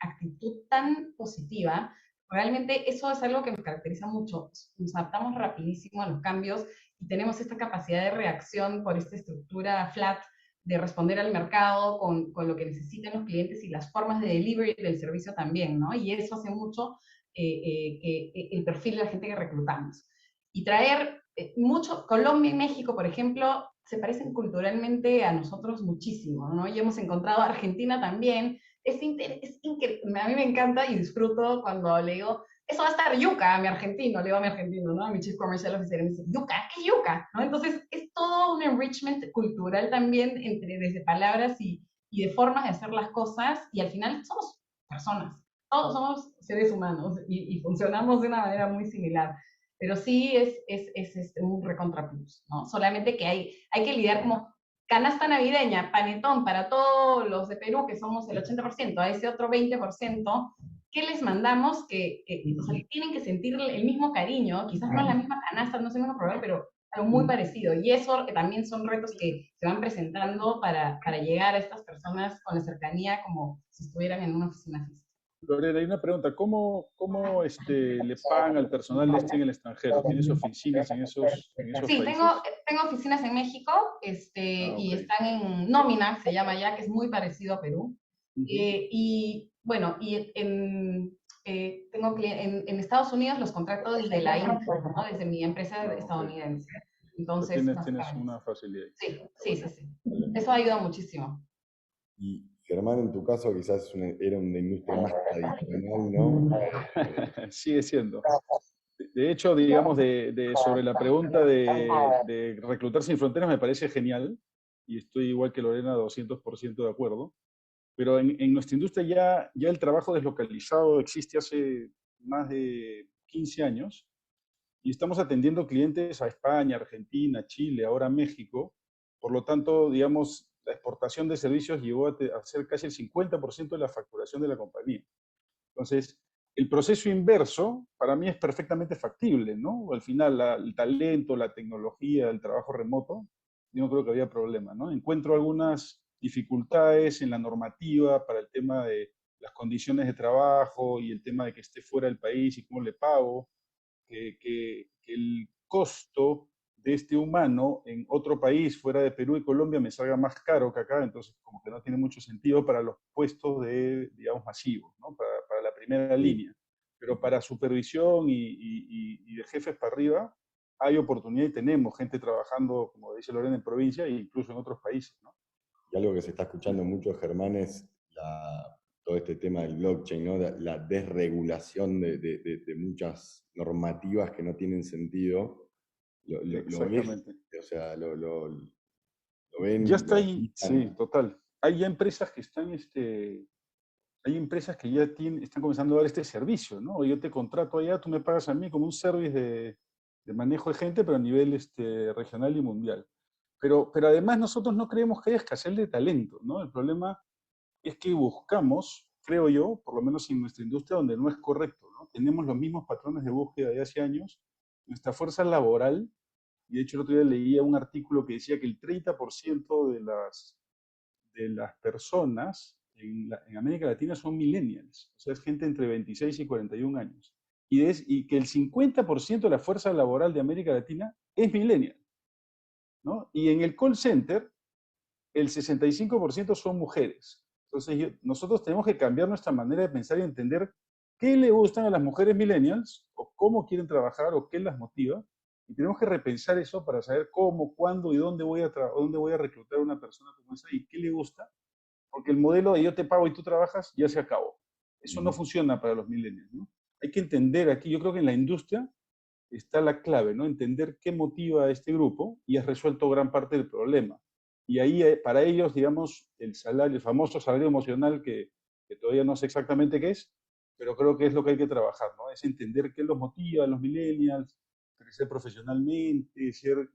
actitud tan positiva. Realmente eso es algo que nos caracteriza mucho. Nos adaptamos rapidísimo a los cambios y tenemos esta capacidad de reacción por esta estructura flat de responder al mercado con lo que necesitan los clientes y las formas de delivery del servicio también, ¿no? Y eso hace mucho el perfil de la gente que reclutamos. Y traer mucho, Colombia y México, por ejemplo, se parecen culturalmente a nosotros muchísimo, ¿no? Y hemos encontrado a Argentina también. Es increíble, a mí me encanta y disfruto cuando le digo, eso va a estar yuca, mi argentino, le digo a mi argentino, ¿no? A mi chief commercial officer, y me dice, yuca, ¿qué es yuca? ¿No? Entonces, es todo un enrichment cultural también, desde palabras y de formas de hacer las cosas, y al final somos personas, todos somos seres humanos, y funcionamos de una manera muy similar. Pero sí es un recontra plus, ¿no? Solamente que hay que lidiar como canasta navideña, panetón para todos los de Perú, que somos el 80%, a ese otro 20%, ¿qué les mandamos? O sea, tienen que sentir el mismo cariño, quizás no es la misma canasta, no es el mismo problema, pero algo muy parecido. Y eso también son retos que se van presentando para llegar a estas personas con la cercanía como si estuvieran en una oficina física. Lorena, hay una pregunta. ¿Cómo le pagan al personal en el extranjero? ¿Tienes oficinas en esos Sí, países? tengo oficinas en México y Ok. están en nómina, se llama ya, que es muy parecido a Perú. Y bueno, tengo en Estados Unidos los contrato desde la Info, ¿no? Desde mi empresa estadounidense. Entonces, Tienes una facilidad. sí. Eso ayuda muchísimo. Y Germán, en tu caso, quizás era una industria más tradicional, ¿no? Sigue siendo. De hecho, digamos, sobre la pregunta de reclutar sin fronteras me parece genial, y estoy igual que Lorena, 200% de acuerdo, pero en nuestra industria ya el trabajo deslocalizado existe hace más de 15 años, y estamos atendiendo clientes a España, Argentina, Chile, ahora México. Por lo tanto, digamos, la exportación de servicios llegó a ser casi el 50% de la facturación de la compañía. Entonces, el proceso inverso para mí es perfectamente factible, ¿no? Al final, el talento, la tecnología, el trabajo remoto, yo no creo que había problema, ¿no? Encuentro algunas dificultades en la normativa para el tema de las condiciones de trabajo y el tema de que esté fuera del país y cómo le pago, que el costo de este humano en otro país fuera de Perú y Colombia me salga más caro que acá, entonces como que no tiene mucho sentido para los puestos de, digamos, masivos, ¿no? Para la primera línea. Pero para supervisión y de jefes para arriba hay oportunidad y tenemos gente trabajando, como dice Lorena, en provincia e incluso en otros países, ¿no? Y algo que se está escuchando mucho, Germán, es todo este tema del blockchain, ¿no? La desregulación de muchas normativas que no tienen sentido. Lo ves, Exactamente. o sea, lo ven, Ya está lo ahí, sí, aplican. total. Hay ya empresas que están, hay empresas que ya están comenzando a dar este servicio, ¿no? Yo te contrato allá, tú me pagas a mí como un service de manejo de gente, pero a nivel regional y mundial. Pero además nosotros no creemos que haya escasez de talento, ¿no? El problema es que buscamos, creo yo, por lo menos en nuestra industria, donde no es correcto, ¿no? Tenemos los mismos patrones de búsqueda de hace años. Nuestra fuerza laboral, y de hecho el otro día leía un artículo que decía que el 30% de las personas en América Latina son millennials, o sea, es gente entre 26 y 41 años. Y que el 50% de la fuerza laboral de América Latina es millennial, ¿no? Y en el call center, el 65% son mujeres. Entonces, nosotros tenemos que cambiar nuestra manera de pensar y entender qué le gustan a las mujeres millennials, o cómo quieren trabajar, o qué las motiva. Y tenemos que repensar eso para saber cómo, cuándo y dónde dónde voy a reclutar a una persona como esa y qué le gusta, porque el modelo de yo te pago y tú trabajas ya se acabó. Eso no funciona para los millennials, ¿no? Hay que entender aquí, yo creo que en la industria está la clave, ¿no? Entender qué motiva a este grupo y has resuelto gran parte del problema. Y ahí, para ellos, digamos, el salario, el famoso salario emocional, que todavía no sé exactamente qué es, pero creo que es lo que hay que trabajar, ¿no? Es entender qué los motiva a los millennials, crecer profesionalmente, ser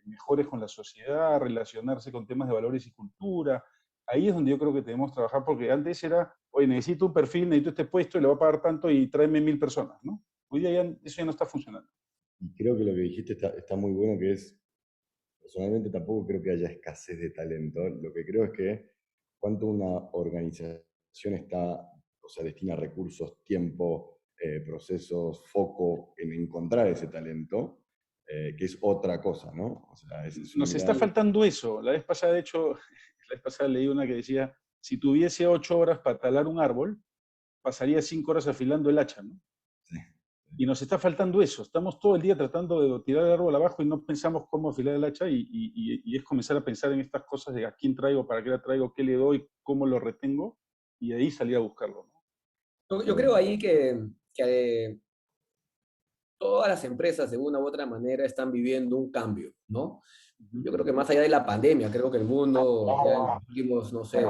mejores con la sociedad, relacionarse con temas de valores y cultura. Ahí es donde yo creo que debemos trabajar, porque antes era, oye, necesito un perfil, necesito este puesto y le voy a pagar tanto y tráeme 1000 personas, ¿no? Hoy día eso ya no está funcionando. Y creo que lo que dijiste está muy bueno, que es, personalmente tampoco creo que haya escasez de talento. Lo que creo es que cuanto una organización está, o sea, destina recursos, tiempo, procesos, foco en encontrar ese talento, que es otra cosa, ¿no? O sea, es una Nos está mirada. faltando eso. La vez pasada, de hecho, la vez pasada leí una que decía, si tuviese 8 horas para talar un árbol, pasaría 5 horas afilando el hacha, ¿no? Sí. Y nos está faltando eso. Estamos todo el día tratando de tirar el árbol abajo y no pensamos cómo afilar el hacha y es comenzar a pensar en estas cosas de a quién traigo, para qué la traigo, qué le doy, cómo lo retengo y de ahí salir a buscarlo, ¿no? Yo creo ahí que todas las empresas de una u otra manera están viviendo un cambio, ¿no? Yo creo que más allá de la pandemia, creo que el mundo ya en los últimos, no sé,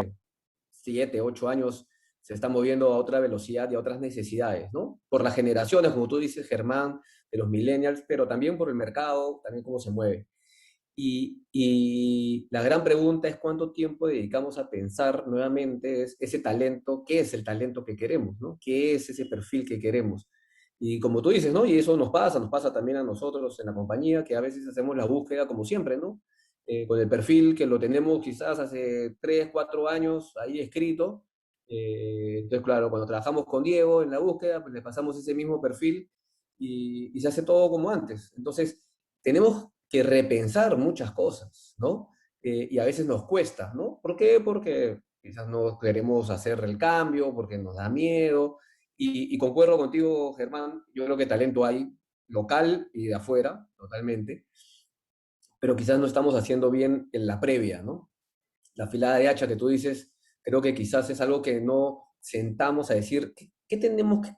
7, 8 años se está moviendo a otra velocidad y a otras necesidades, ¿no? Por las generaciones, como tú dices, Germán, de los millennials, pero también por el mercado, también cómo se mueve. Y la gran pregunta es cuánto tiempo dedicamos a pensar nuevamente ese talento, qué es el talento que queremos, ¿no? ¿Qué es ese perfil que queremos? Y como tú dices, ¿no? Y eso nos pasa también a nosotros en la compañía, que a veces hacemos la búsqueda como siempre, ¿no? Con el perfil que lo tenemos quizás hace 3, 4 años ahí escrito. Entonces, claro, cuando trabajamos con Diego en la búsqueda, pues le pasamos ese mismo perfil y se hace todo como antes. Entonces, tenemos que repensar muchas cosas, ¿no? Y a veces nos cuesta, ¿no? ¿Por qué? Porque quizás no queremos hacer el cambio, porque nos da miedo. Y concuerdo contigo, Germán, yo creo que talento hay local y de afuera, totalmente, pero quizás no estamos haciendo bien en la previa, ¿no? La filada de hacha que tú dices, creo que quizás es algo que no sentamos a decir, ¿qué tenemos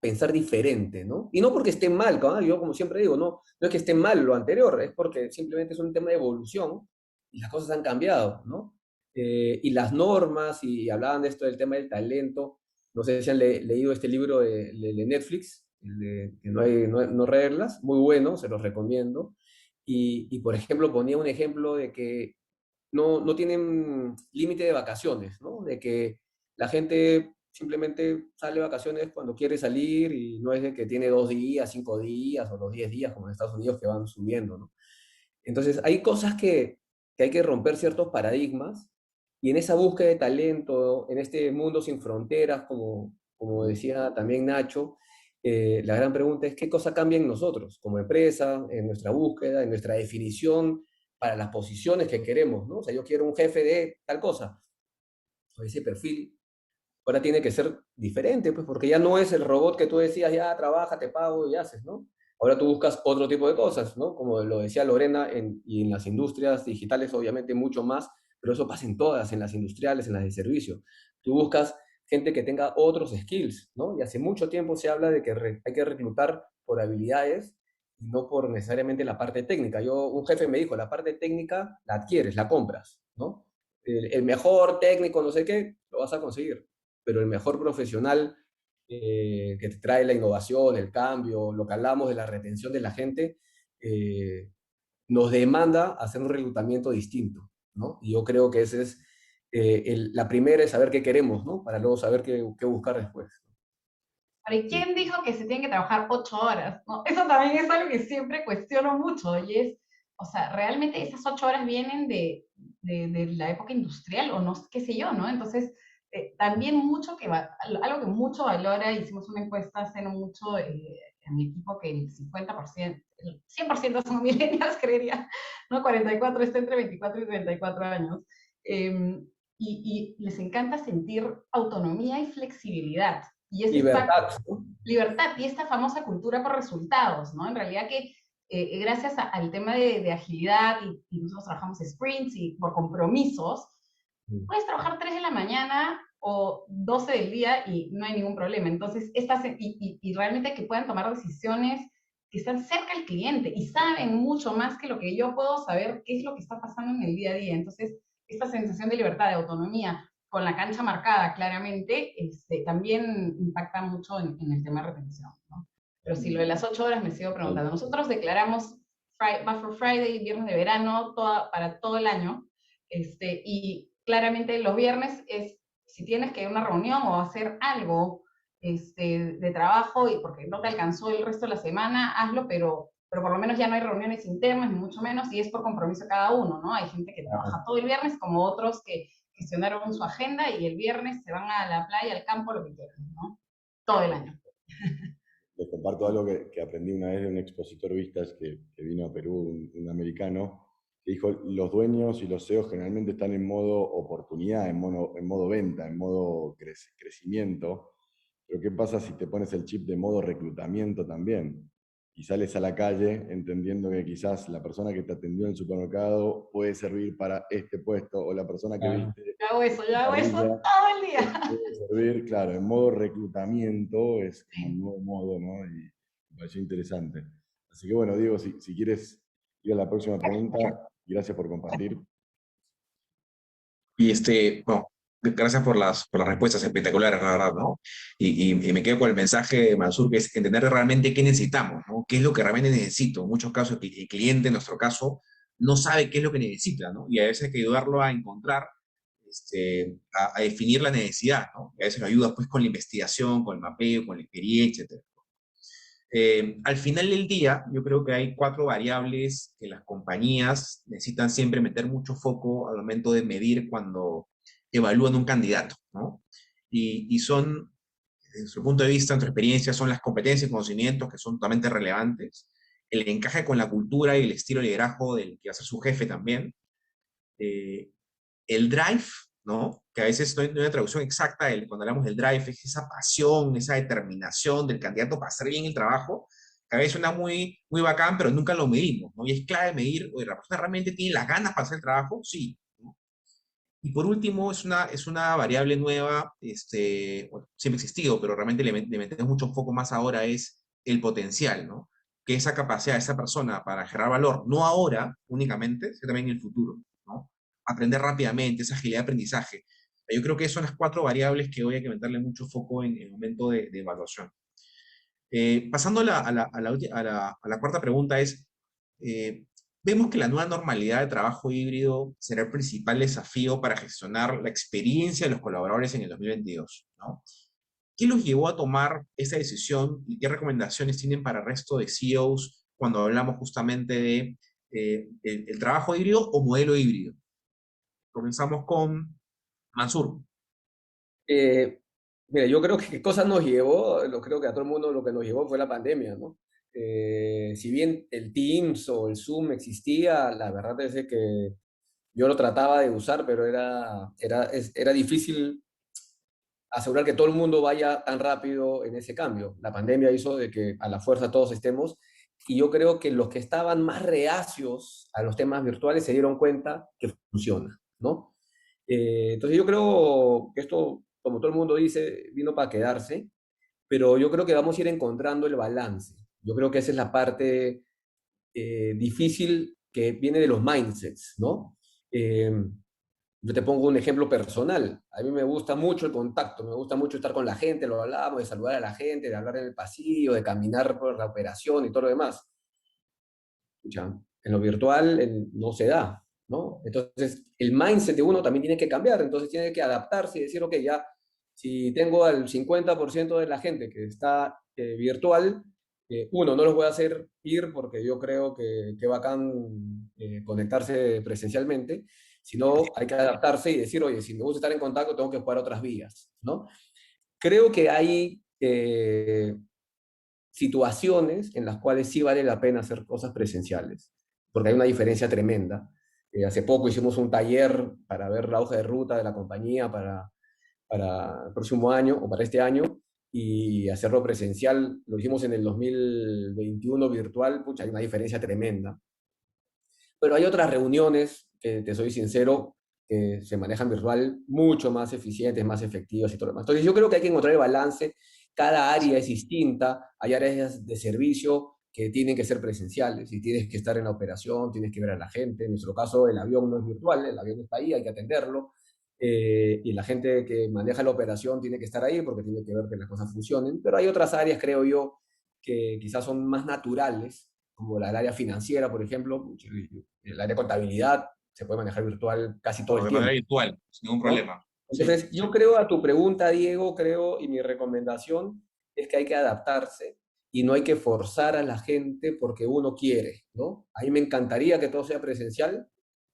pensar diferente, ¿no? Y no porque esté mal, ¿no? Yo como siempre digo, no es que esté mal lo anterior, es porque simplemente es un tema de evolución y las cosas han cambiado, ¿no? Y las normas, y hablaban de esto del tema del talento, no sé si han leído este libro de Netflix, el de que no hay reglas, muy bueno, se los recomiendo. Y, por ejemplo, ponía un ejemplo de que no tienen límite de vacaciones, ¿no? De que la gente simplemente sale de vacaciones cuando quiere salir y no es de que tiene 2 días, 5 días o los 10 días como en Estados Unidos que van subiendo, ¿no? Entonces hay cosas que hay que romper ciertos paradigmas y en esa búsqueda de talento, en este mundo sin fronteras, como decía también Nacho, la gran pregunta es qué cosa cambia en nosotros como empresa, en nuestra búsqueda, en nuestra definición para las posiciones que queremos, ¿no? O sea, yo quiero un jefe de tal cosa, pues ese perfil ahora tiene que ser diferente, pues porque ya no es el robot que tú decías, ya trabaja, te pago y haces, ¿no? Ahora tú buscas otro tipo de cosas, ¿no? Como lo decía Lorena, y en las industrias digitales obviamente mucho más, pero eso pasa en todas, en las industriales, en las de servicio. Tú buscas gente que tenga otros skills, ¿no? Y hace mucho tiempo se habla de que hay que reclutar por habilidades y no por necesariamente la parte técnica. Un jefe me dijo, la parte técnica la adquieres, la compras, ¿no? El mejor técnico, no sé qué, lo vas a conseguir, pero el mejor profesional que te trae la innovación, el cambio, lo que hablamos de la retención de la gente, nos demanda hacer un reclutamiento distinto, ¿no? Y yo creo que ese es, la primera es saber qué queremos, ¿no? Para luego saber qué buscar después. ¿Y quién dijo que se tienen que trabajar 8 horas? ¿No? Eso también es algo que siempre cuestiono mucho, y es, o sea, ¿realmente esas 8 horas vienen de la época industrial o no, qué sé yo, ¿no? Entonces, también algo que mucho valora, hicimos una encuesta hace no mucho en mi equipo, que el 50%, el 100% son millennials, creería, ¿no? 44, está entre 24 y 34 años. Y les encanta sentir autonomía y flexibilidad. Y es Libertad, ¿no? libertad y esta famosa cultura por resultados, ¿no? En realidad que gracias al tema de agilidad y nosotros trabajamos sprints y por compromisos, puedes trabajar 3 de la mañana o 12 del día y no hay ningún problema. Entonces, y realmente que puedan tomar decisiones que están cerca del cliente y saben mucho más que lo que yo puedo saber qué es lo que está pasando en el día a día. Entonces, esta sensación de libertad, de autonomía, con la cancha marcada claramente, también impacta mucho en el tema de retención, ¿no? Pero si lo de las 8 horas me sigo preguntando. Nosotros declaramos Buffer Friday, viernes de verano, para todo el año, y claramente los viernes es, si tienes que ir a una reunión o hacer algo de trabajo y porque no te alcanzó el resto de la semana, hazlo, pero por lo menos ya no hay reuniones internas, ni mucho menos, y es por compromiso cada uno, ¿no? Hay gente que trabaja todo el viernes, como otros que gestionaron su agenda y el viernes se van a la playa, al campo, lo que quieran, ¿no? Todo el año. Les comparto algo que aprendí una vez de un expositor vistas que vino a Perú, un americano, que dijo, los dueños y los CEOs generalmente están en modo oportunidad, en modo venta, en modo crecimiento, pero ¿qué pasa si te pones el chip de modo reclutamiento también? Y sales a la calle entendiendo que quizás la persona que te atendió en el supermercado puede servir para este puesto, o la persona que viste Yo hago eso todo el día. puede servir, claro, en modo reclutamiento es como un nuevo modo, ¿no? Y me pareció interesante. Así que bueno, Diego, si quieres ir a la próxima pregunta, gracias por compartir. Y bueno, gracias por las respuestas espectaculares, la verdad, ¿no? Y me quedo con el mensaje de Mansur, que es entender realmente qué necesitamos, ¿no? ¿Qué es lo que realmente necesito? En muchos casos, el cliente, en nuestro caso, no sabe qué es lo que necesita, ¿no? Y a veces hay que ayudarlo a encontrar, a definir la necesidad, ¿no? Y a veces lo ayuda pues con la investigación, con el mapeo, con la experiencia, etc. Al final del día, yo creo que hay 4 variables que las compañías necesitan siempre meter mucho foco al momento de medir cuando evalúan un candidato, ¿no? Y son, desde su punto de vista, en tu experiencia, son las competencias y conocimientos que son totalmente relevantes, el encaje con la cultura y el estilo de liderazgo del que va a ser su jefe también, eh, el drive, ¿no? Que a veces no hay una traducción exacta cuando hablamos del drive, es esa pasión, esa determinación del candidato para hacer bien el trabajo, que a veces suena muy, muy bacán, pero nunca lo medimos, ¿no? Y es clave medir, oye, ¿la persona realmente tiene las ganas para hacer el trabajo? Sí, ¿no? Y por último, es una variable nueva, bueno, siempre ha existido, pero realmente le metemos mucho foco más ahora, es el potencial, ¿no? Que esa capacidad de esa persona para generar valor, no ahora únicamente, sino también en el futuro, ¿no? Aprender rápidamente, esa agilidad de aprendizaje. Yo creo que son las cuatro variables que hoy hay que meterle mucho foco en el momento de evaluación. Pasando a la cuarta pregunta es, eh, vemos que la nueva normalidad de trabajo híbrido será el principal desafío para gestionar la experiencia de los colaboradores en el 2022, ¿no? ¿Qué los llevó a tomar esa decisión y qué recomendaciones tienen para el resto de CEOs cuando hablamos justamente de el trabajo híbrido o modelo híbrido? Comenzamos con Mansur. Eh, Mira, yo creo que qué cosa nos llevó, creo que a todo el mundo lo que nos llevó fue la pandemia, ¿no? Si bien el Teams o el Zoom existía, la verdad es de que yo lo trataba de usar, pero era difícil asegurar que todo el mundo vaya tan rápido en ese cambio. La pandemia hizo de que a la fuerza todos estemos, y yo creo que los que estaban más reacios a los temas virtuales se dieron cuenta que funciona, ¿no? Entonces yo creo que esto, como todo el mundo dice, vino para quedarse, pero yo creo que vamos a ir encontrando el balance. Yo creo que esa es la parte difícil que viene de los mindsets, ¿no? Eh, yo te pongo un ejemplo personal. A mí me gusta mucho el contacto, me gusta mucho estar con la gente, lo hablábamos, de saludar a la gente, de hablar en el pasillo, de caminar por la operación y todo lo demás. Ya, en lo virtual no se da, ¿no? Entonces, el mindset de uno también tiene que cambiar, entonces tiene que adaptarse y decir, ok, ya, si tengo al 50% de la gente que está virtual, uno, no los voy a hacer ir porque yo creo que bacán conectarse presencialmente, sino hay que adaptarse y decir, oye, si me gusta estar en contacto, tengo que jugar otras vías, ¿no? Creo que hay situaciones en las cuales sí vale la pena hacer cosas presenciales, porque hay una diferencia tremenda. Hace poco hicimos un taller para ver la hoja de ruta de la compañía para el próximo año o para este año, y hacerlo presencial, lo hicimos en el 2021 virtual, pucha, hay una diferencia tremenda. Pero hay otras reuniones, que te soy sincero, que se manejan virtual mucho más eficientes, más efectivas y todo lo demás. Entonces yo creo que hay que encontrar el balance. Cada área es distinta, hay áreas de servicio que tienen que ser presenciales y tienes que estar en la operación, tienes que ver a la gente. En nuestro caso el avión no es virtual, el avión está ahí, hay que atenderlo. Y la gente que maneja la operación tiene que estar ahí porque tiene que ver que las cosas funcionen. Pero hay otras áreas, creo yo, que quizás son más naturales, como el área financiera, por ejemplo, el área de contabilidad se puede manejar virtual casi todo O el de manera tiempo, virtual, sin ningún ¿no? problema. Sí, Entonces, yo sí. creo, a tu pregunta, Diego, creo, y mi recomendación es que hay que adaptarse y no hay que forzar a la gente porque uno quiere, ¿no? A mí me encantaría que todo sea presencial,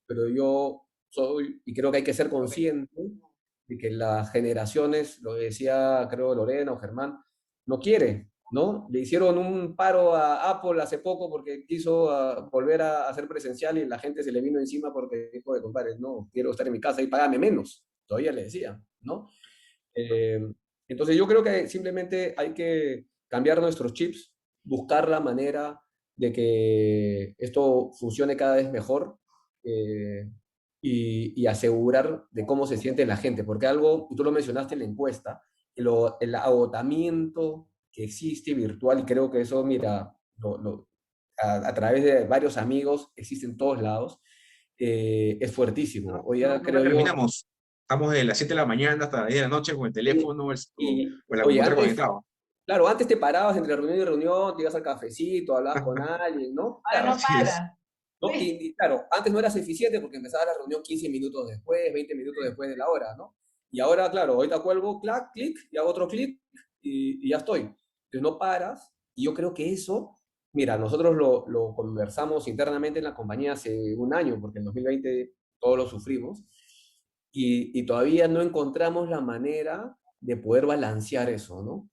pero yo soy, y creo que hay que ser consciente de que las generaciones, lo decía creo Lorena o Germán, no quiere, ¿no? Le hicieron un paro a Apple hace poco porque quiso volver a hacer presencial, y la gente se le vino encima porque dijo de compadre, no, quiero estar en mi casa y págame menos. Todavía le decía, ¿no? Eh, entonces yo creo que simplemente hay que cambiar nuestros chips, buscar la manera de que esto funcione cada vez mejor, eh, y asegurar de cómo se siente la gente, porque algo, y tú lo mencionaste en la encuesta, el agotamiento que existe virtual, y creo que eso, mira, a través de varios amigos, existe en todos lados, es fuertísimo. Hoy ya Nunca creo yo, terminamos. Estamos de las 7 de la mañana hasta las 10 de la noche con el teléfono o la oye, computadora antes, conectado. claro, antes te parabas entre reunión y reunión, te ibas al cafecito, hablabas con alguien, ¿no? Ahora Claro, no Así es. para. ¿no? Sí. Y claro, antes no eras eficiente porque empezaba la reunión 15 minutos después, 20 minutos después de la hora, ¿no? Y ahora, claro, ahorita cuelgo, clac, clic, y hago otro clic y ya estoy. Entonces no paras, y yo creo que eso, mira, nosotros lo conversamos internamente en la compañía hace un año, porque en 2020 todos lo sufrimos, y todavía no encontramos la manera de poder balancear eso, ¿no?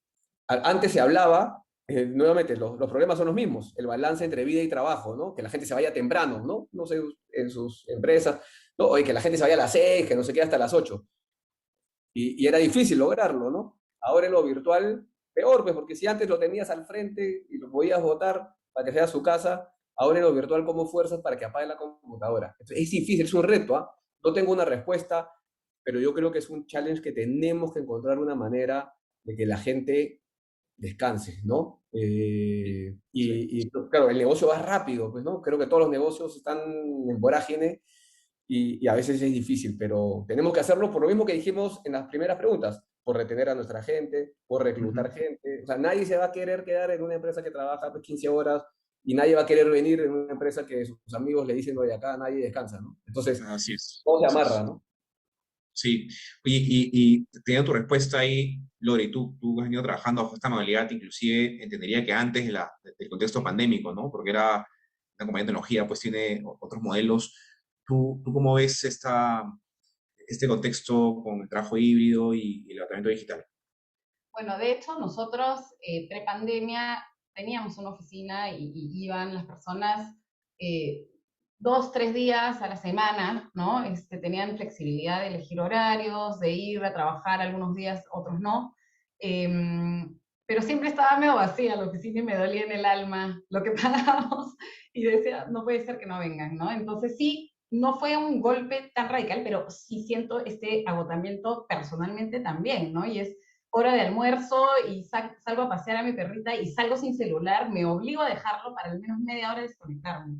Antes se hablaba, nuevamente, los problemas son los mismos, el balance entre vida y trabajo, ¿no? Que la gente se vaya temprano, ¿no? No sé, en sus empresas, ¿no? Oye, que la gente se vaya a las 6, que no se quede hasta las 8. Y era difícil lograrlo, ¿no? Ahora en lo virtual, peor, pues, porque si antes lo tenías al frente y lo podías votar para que sea su casa, ahora en lo virtual, ¿cómo fuerzas para que apague la computadora? Entonces, es difícil, es un reto, ¿ah? No tengo una respuesta pero yo creo que es un challenge que tenemos que encontrar una manera de que la gente descanse, ¿no? Claro, el negocio va rápido, pues, ¿no? Creo que todos los negocios están en vorágine y a veces es difícil, pero tenemos que hacerlo por lo mismo que dijimos en las primeras preguntas, por retener a nuestra gente, por reclutar gente. O sea, nadie se va a querer quedar en una empresa que trabaja pues, 15 horas y nadie va a querer venir en una empresa que sus amigos le dicen, oye, acá nadie descansa, ¿no? Entonces, Así es. todo se Así amarra, es. ¿no? Sí. Oye, y teniendo tu respuesta ahí, Lore, tú has venido trabajando bajo esta modalidad, inclusive entendería que antes del contexto pandémico, ¿no? Porque era una compañía de tecnología, pues tiene otros modelos. ¿Tú cómo ves este contexto con el trabajo híbrido y el tratamiento digital? Bueno, de hecho, nosotros pre-pandemia teníamos una oficina y iban las personas 2, 3 días a la semana, ¿no? Tenían flexibilidad de elegir horarios, de ir a trabajar algunos días, otros no. Pero siempre estaba medio vacía la oficina y me dolía en el alma lo que pagábamos y decía, no puede ser que no vengan, ¿no? Entonces sí, no fue un golpe tan radical, pero sí siento este agotamiento personalmente también, ¿no? Y es hora de almuerzo y salgo a pasear a mi perrita y salgo sin celular, me obligo a dejarlo para al menos media hora desconectarme.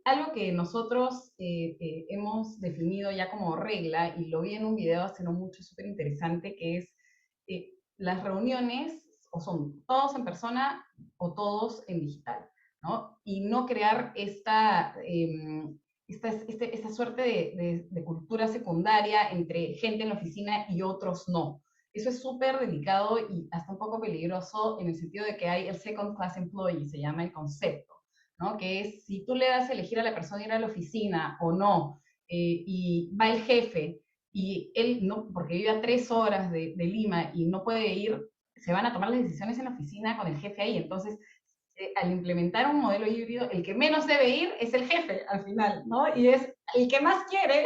Algo que nosotros hemos definido ya como regla, y lo vi en un video hace no mucho, súper interesante, que es las reuniones o son todos en persona o todos en digital, ¿no? Y no crear esta suerte de cultura secundaria entre gente en la oficina y otros no. Eso es súper delicado y hasta un poco peligroso en el sentido de que hay el second class employee, se llama el concepto, ¿no? Que es si tú le das a elegir a la persona ir a la oficina o no, y va el jefe y él no, porque vive a 3 horas de Lima y no puede ir, se van a tomar las decisiones en la oficina con el jefe ahí. Entonces, al implementar un modelo híbrido, el que menos debe ir es el jefe al final, ¿no? Y es el que más quiere,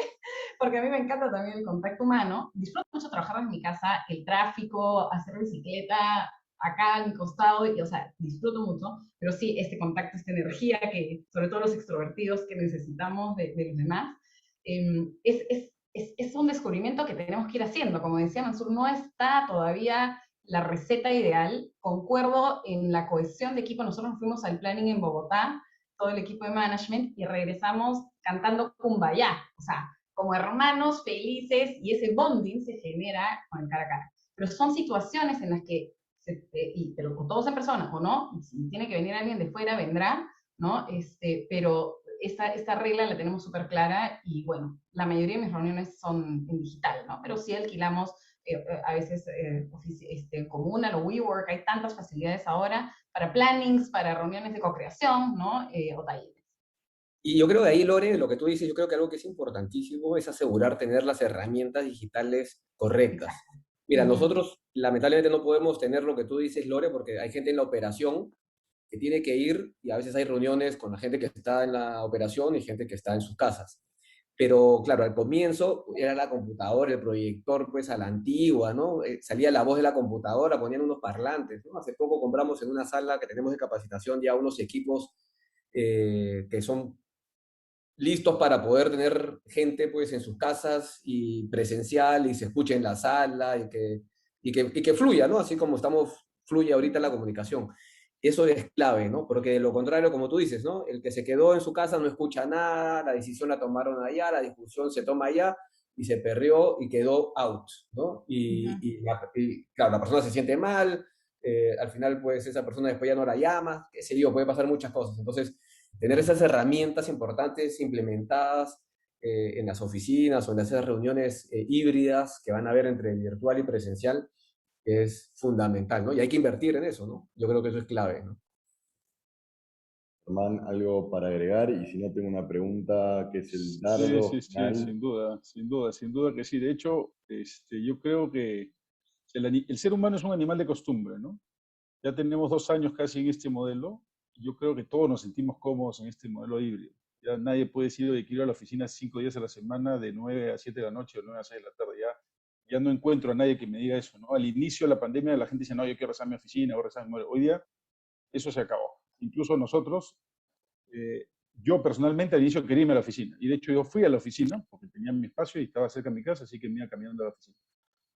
porque a mí me encanta también el contacto humano. Disfruto mucho trabajar en mi casa, el tráfico, hacer bicicleta acá a mi costado, y, o sea, disfruto mucho, pero sí, este contacto, esta energía que, sobre todo los extrovertidos que necesitamos de los demás, es un descubrimiento que tenemos que ir haciendo. Como decía Mansur, no está todavía la receta ideal. Concuerdo en la cohesión de equipo. Nosotros nos fuimos al planning en Bogotá, todo el equipo de management, y regresamos cantando Kumbaya, o sea, como hermanos felices, y ese bonding se genera con el cara a cara. Pero son situaciones en las que, pero todos en persona, o no, y si tiene que venir alguien de fuera, vendrá, ¿no? Pero esta regla la tenemos súper clara y bueno, la mayoría de mis reuniones son en digital, ¿no? Pero sí alquilamos a veces Comunal o WeWork, hay tantas facilidades ahora para plannings, para reuniones de co-creación, ¿no? O talleres. Y yo creo que ahí, Lore, lo que tú dices, yo creo que algo que es importantísimo es asegurar tener las herramientas digitales correctas. Exacto. Mira, nosotros lamentablemente no podemos tener lo que tú dices, Lore, porque hay gente en la operación que tiene que ir y a veces hay reuniones con la gente que está en la operación y gente que está en sus casas. Pero claro, al comienzo era la computadora, el proyector, pues a la antigua, ¿no? Salía la voz de la computadora, ponían unos parlantes, ¿no? Hace poco compramos en una sala que tenemos de capacitación ya unos equipos que son listos para poder tener gente pues en sus casas y presencial y se escuche en la sala y que fluya, ¿no? Así como fluye ahorita la comunicación. Eso es clave, ¿no? Porque de lo contrario, como tú dices, ¿no? El que se quedó en su casa no escucha nada, la decisión la tomaron allá, la discusión se toma allá y se perdió y quedó out, ¿no? Claro, la persona se siente mal, al final pues esa persona después ya no la llama, qué sé yo, puede pasar muchas cosas. Entonces, tener esas herramientas importantes implementadas en las oficinas o en esas reuniones híbridas que van a haber entre virtual y presencial es fundamental, ¿no? Y hay que invertir en eso, ¿no? Yo creo que eso es clave, ¿no? Germán, algo para agregar, y si no tengo una pregunta que es el Sí, dardo sí, sí, final. sin duda, sin duda, sin duda que sí. De hecho, yo creo que el ser humano es un animal de costumbre, ¿no? Ya tenemos 2 años casi en este modelo, y yo creo que todos nos sentimos cómodos en este modelo híbrido. Ya nadie puede decir de que ir a la oficina 5 días a la semana, de 9 a 7 de la noche o 9 a 6 de la tarde. Ya no encuentro a nadie que me diga eso, ¿no? Al inicio de la pandemia la gente dice, no, yo quiero regresar a mi oficina, voy a regresar a mi modelo. Hoy día eso se acabó. Incluso nosotros yo personalmente al inicio quería irme a la oficina. Y de hecho yo fui a la oficina porque tenía mi espacio y estaba cerca de mi casa, así que me iba caminando a la oficina.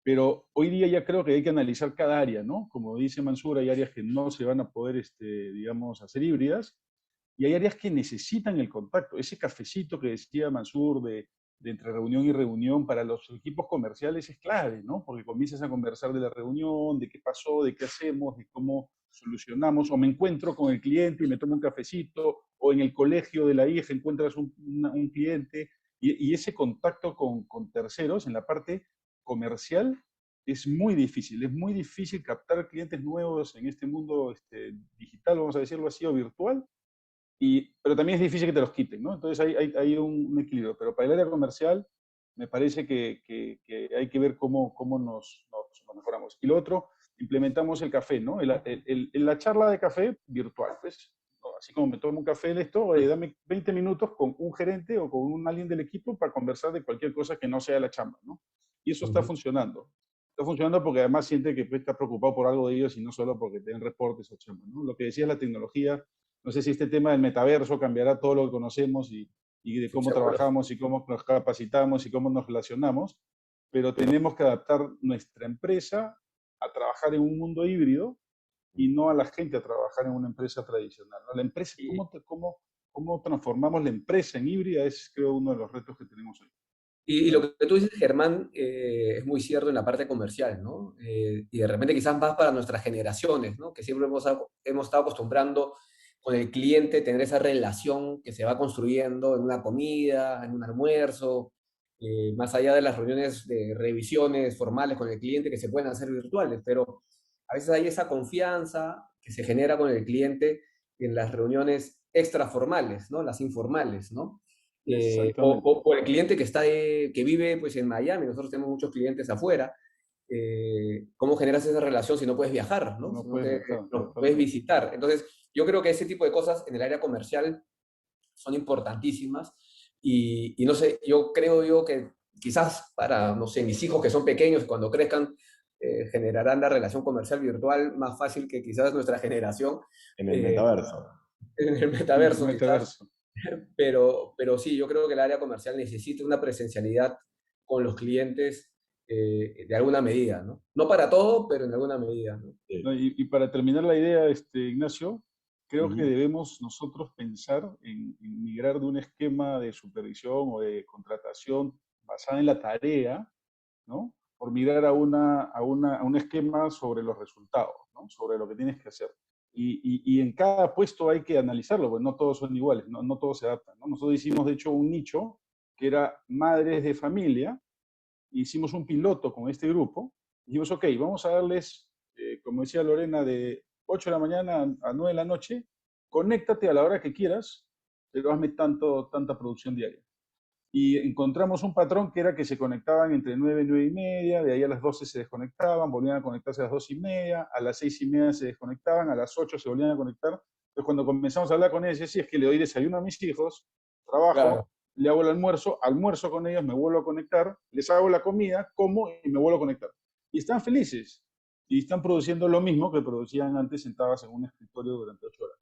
Pero hoy día ya creo que hay que analizar cada área, ¿no? Como dice Mansur, hay áreas que no se van a poder, digamos, hacer híbridas, y hay áreas que necesitan el contacto. Ese cafecito que decía Mansur de entre reunión y reunión para los equipos comerciales es clave, ¿no? Porque comienzas a conversar de la reunión, de qué pasó, de qué hacemos, de cómo solucionamos, o me encuentro con el cliente y me tomo un cafecito, o en el colegio de la hija encuentras un cliente, y ese contacto con terceros en la parte comercial es muy difícil captar clientes nuevos en este mundo digital, vamos a decirlo así, o virtual, pero también es difícil que te los quiten, ¿no? Entonces hay un equilibrio. Pero para el área comercial me parece que hay que ver cómo nos mejoramos. Y lo otro, implementamos el café, ¿no? La charla de café virtual, pues. ¿No? Así como me tomo un café de esto, dame 20 minutos con un gerente o con alguien del equipo para conversar de cualquier cosa que no sea la chamba, ¿no? Y eso está funcionando. Está funcionando porque además siente que pues, está preocupado por algo de ellos y no solo porque te den reportes o chamba, ¿no? Lo que decía es la tecnología. No sé si este tema del metaverso cambiará todo lo que conocemos y de cómo Seguro. trabajamos y cómo nos capacitamos y cómo nos relacionamos, pero tenemos que adaptar nuestra empresa a trabajar en un mundo híbrido y no a la gente a trabajar en una empresa tradicional, ¿no? La empresa, cómo transformamos la empresa en híbrida es, creo, uno de los retos que tenemos hoy. Y lo que tú dices, Germán, es muy cierto en la parte comercial, ¿no? Y de repente quizás más para nuestras generaciones, ¿no? Que siempre hemos estado acostumbrando con el cliente tener esa relación que se va construyendo en una comida, en un almuerzo, más allá de las reuniones de revisiones formales con el cliente que se pueden hacer virtuales, pero a veces hay esa confianza que se genera con el cliente en las reuniones extraformales, ¿no? Las informales, ¿no? Exactamente. O el cliente que vive pues, en Miami, nosotros tenemos muchos clientes afuera, ¿cómo generas esa relación si no puedes viajar, ¿no? No Si no puedes viajar, no tal puedes cual. visitar. Entonces, yo creo que ese tipo de cosas en el área comercial son importantísimas y no sé, yo creo yo que quizás para, no sé, mis hijos que son pequeños, cuando crezcan, generarán la relación comercial virtual más fácil que quizás nuestra generación En el eh, metaverso. en el En el metaverso quizás. metaverso. Pero sí, yo creo que el área comercial necesita una presencialidad con los clientes de alguna medida, ¿no? No para todo, pero en alguna medida, ¿no? No, Sí. y para terminar la idea, Ignacio, creo que Ujú. debemos nosotros pensar en migrar de un esquema de supervisión o de contratación basada en la tarea, ¿no? Por migrar a un esquema sobre los resultados, ¿no? Sobre lo que tienes que hacer. Y en cada puesto hay que analizarlo, porque no todos son iguales, no todos se adaptan, ¿no? Nosotros hicimos, de hecho, un nicho que era madres de familia. Hicimos un piloto con este grupo. Dijimos, ok, vamos a darles, como decía Lorena, de 8 de la mañana a 9 de la noche, conéctate a la hora que quieras, pero hazme tanta producción diaria. Y encontramos un patrón que era que se conectaban entre 9 y 9 y media, de ahí a las 12 se desconectaban, volvían a conectarse a las 2 y media, a las 6 y media se desconectaban, a las 8 se volvían a conectar. Entonces cuando comenzamos a hablar con ellos, sí, es que le doy desayuno a mis hijos, trabajo, Claro. le hago el almuerzo, almuerzo con ellos, me vuelvo a conectar, les hago la comida, como y me vuelvo a conectar. Y están felices. Y están produciendo lo mismo que producían antes sentadas en un escritorio durante 8 horas.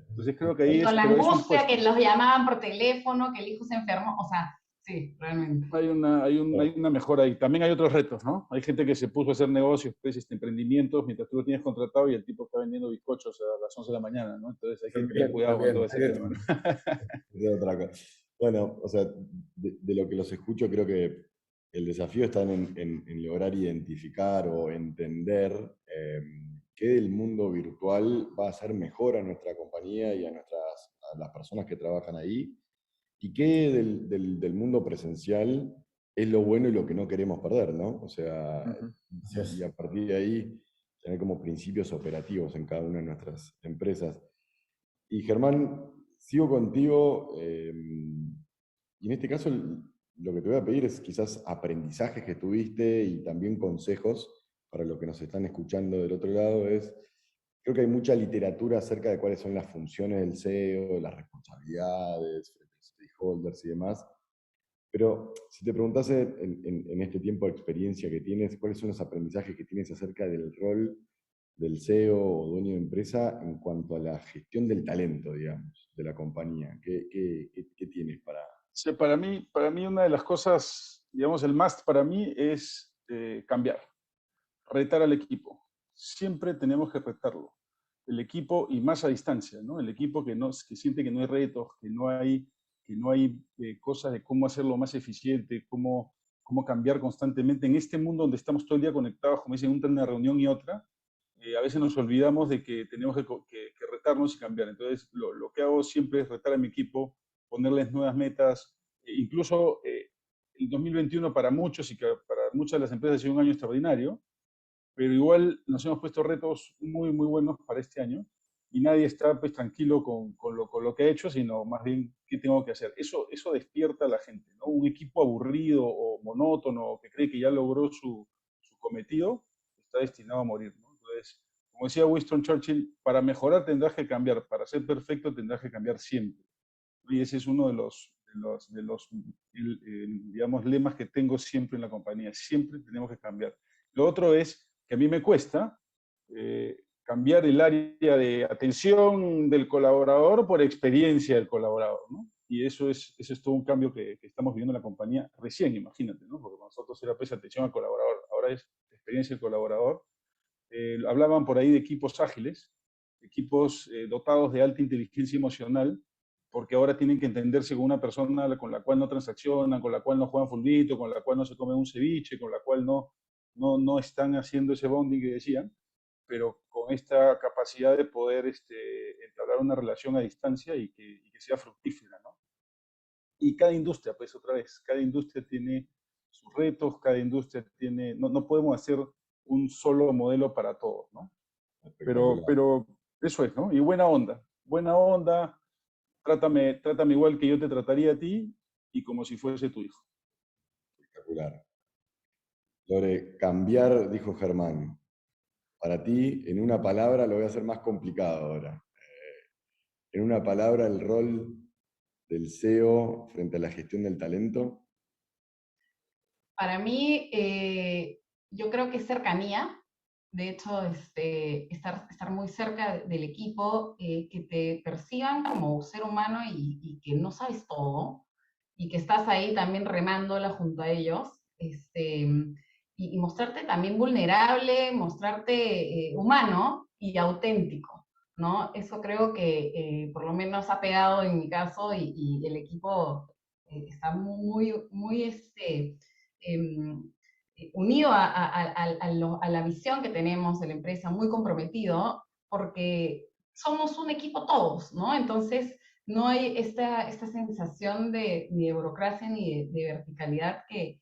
Entonces creo que ahí Y con la pero es un angustia que puesto. los llamaban por teléfono, que el hijo se enfermó, o sea, sí, realmente. Hay una mejora ahí. También hay otros retos, ¿no? Hay gente que se puso a hacer negocios, pues, emprendimientos, mientras tú lo tienes contratado y el tipo está vendiendo bizcochos a las 11 de la mañana, ¿no? Entonces hay que tener También, cuidado con todo también. ese tema, ¿no? Es otra cosa. Bueno, o sea, de lo que los escucho, creo que el desafío está en lograr identificar o entender qué del mundo virtual va a hacer mejor a nuestra compañía y a las personas que trabajan ahí, y qué del mundo presencial es lo bueno y lo que no queremos perder, ¿no? O sea, Ujú. y a partir de ahí tener como principios operativos en cada una de nuestras empresas. Y Germán, sigo contigo, y en este caso lo que te voy a pedir es quizás aprendizajes que tuviste y también consejos para los que nos están escuchando del otro lado. Creo que hay mucha literatura acerca de cuáles son las funciones del CEO, las responsabilidades, stakeholders y demás. Pero si te preguntase en este tiempo de experiencia que tienes, ¿cuáles son los aprendizajes que tienes acerca del rol del CEO o dueño de empresa en cuanto a la gestión del talento, digamos, de la compañía? ¿Qué tienes para...? Sí, para mí una de las cosas, digamos, el must para mí es cambiar, retar al equipo. Siempre tenemos que retarlo. El equipo, y más a distancia, ¿no? El equipo que siente que no hay retos, que no hay cosas de cómo hacerlo más eficiente, cómo cambiar constantemente. En este mundo donde estamos todo el día conectados, como dicen, entre una reunión y otra, a veces nos olvidamos de que tenemos que retarnos y cambiar. Entonces, lo que hago siempre es retar a mi equipo, ponerles nuevas metas. Incluso el 2021 para muchos y que para muchas de las empresas ha sido un año extraordinario, pero igual nos hemos puesto retos muy, muy buenos para este año y nadie está pues tranquilo con lo que ha hecho, sino más bien qué tengo que hacer. Eso despierta a la gente, ¿no? Un equipo aburrido o monótono que cree que ya logró su cometido está destinado a morir, ¿no? Entonces, como decía Winston Churchill, para mejorar tendrás que cambiar, para ser perfecto tendrás que cambiar siempre. Y ese es uno de los digamos, lemas que tengo siempre en la compañía. Siempre tenemos que cambiar. Lo otro es que a mí me cuesta cambiar el área de atención del colaborador por experiencia del colaborador, ¿no? Y eso es todo un cambio que estamos viviendo en la compañía recién, imagínate, ¿no? Porque nosotros era pues atención al colaborador, ahora es experiencia del colaborador. Hablaban por ahí de equipos ágiles, equipos dotados de alta inteligencia emocional, porque ahora tienen que entenderse con una persona con la cual no transaccionan, con la cual no juegan fulbito, con la cual no se comen un ceviche, con la cual no están haciendo ese bonding que decían, pero con esta capacidad de poder entablar una relación a distancia y que sea fructífera, ¿no? Y cada industria, pues otra vez, cada industria tiene sus retos, cada industria tiene, no podemos hacer un solo modelo para todos, ¿no? Pero eso es, ¿no? Y buena onda, trátame igual que yo te trataría a ti y como si fuese tu hijo. Espectacular. Lore, cambiar, dijo Germán. Para ti, en una palabra, lo voy a hacer más complicado ahora. En una palabra, el rol del CEO frente a la gestión del talento. Para mí, yo creo que es cercanía. De hecho, estar muy cerca del equipo, que te perciban como ser humano y que no sabes todo, y que estás ahí también remándola junto a ellos, y mostrarte también vulnerable, mostrarte humano y auténtico, ¿no? Eso creo que por lo menos ha pegado en mi caso y el equipo está muy, muy, unido a la visión que tenemos de la empresa, muy comprometido, porque somos un equipo todos, ¿no? Entonces, no hay esta sensación ni de burocracia ni de verticalidad que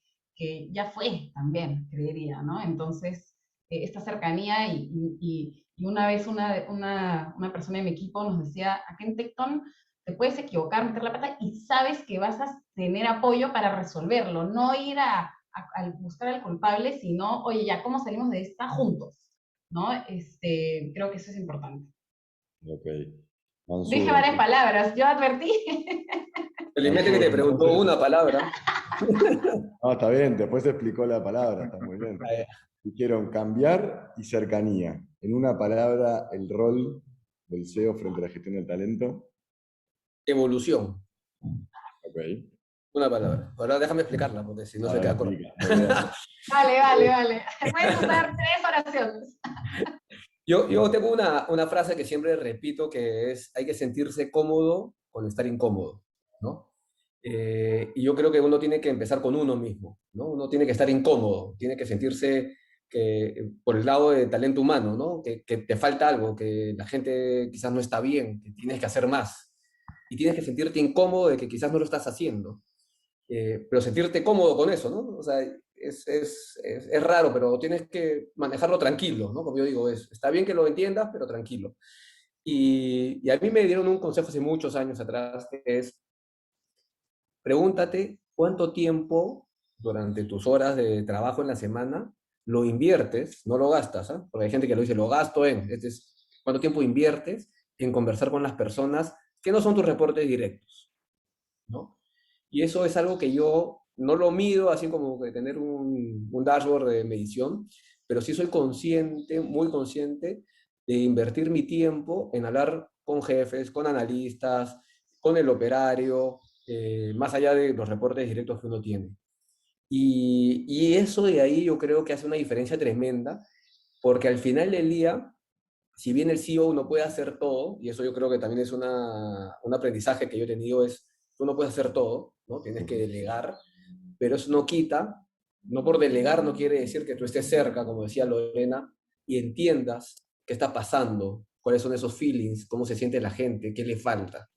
ya fue también, creería, ¿no? Entonces, esta cercanía y una vez una persona de mi equipo nos decía, acá en Tecton te puedes equivocar, meter la pata y sabes que vas a tener apoyo para resolverlo, no ir a buscar al culpable, sino, oye, ya, ¿cómo salimos de esta juntos? ¿No? Creo que eso es importante. Ok. Dije varias palabras, yo advertí. Felizmente que te preguntó una palabra. No, está bien, después se explicó la palabra, está muy bien. Dijeron cambiar y cercanía. En una palabra, el rol del CEO frente a la gestión del talento. Evolución. Ok. Una palabra. Ahora déjame explicarla, porque si no se queda corto. Vale. Puedes usar 3 oraciones. Yo tengo una frase que siempre repito, que es, hay que sentirse cómodo con estar incómodo, ¿no? Y yo creo que uno tiene que empezar con uno mismo, ¿no? Uno tiene que estar incómodo, tiene que sentirse por el lado de talento humano, ¿no? Que te falta algo, que la gente quizás no está bien, que tienes que hacer más. Y tienes que sentirte incómodo de que quizás no lo estás haciendo. Pero sentirte cómodo con eso, ¿no? O sea, es raro, pero tienes que manejarlo tranquilo, ¿no? Como yo digo, está bien que lo entiendas, pero tranquilo. Y a mí me dieron un consejo hace muchos años atrás, que es, pregúntate cuánto tiempo durante tus horas de trabajo en la semana lo inviertes, no lo gastas, ¿eh? Porque hay gente que lo dice, lo gasto cuánto tiempo inviertes en conversar con las personas que no son tus reportes directos, ¿no? Y eso es algo que yo no lo mido así como que tener un dashboard de medición, pero sí soy consciente, muy consciente, de invertir mi tiempo en hablar con jefes, con analistas, con el operario, más allá de los reportes directos que uno tiene. Y eso de ahí yo creo que hace una diferencia tremenda, porque al final del día, si bien el CEO no puede hacer todo, y eso yo creo que también es un aprendizaje que yo he tenido, es, tú no puedes hacer todo, ¿no? Tienes que delegar, pero eso no quita, no por delegar no quiere decir que tú estés cerca, como decía Lorena, y entiendas qué está pasando, cuáles son esos feelings, cómo se siente la gente, qué le falta.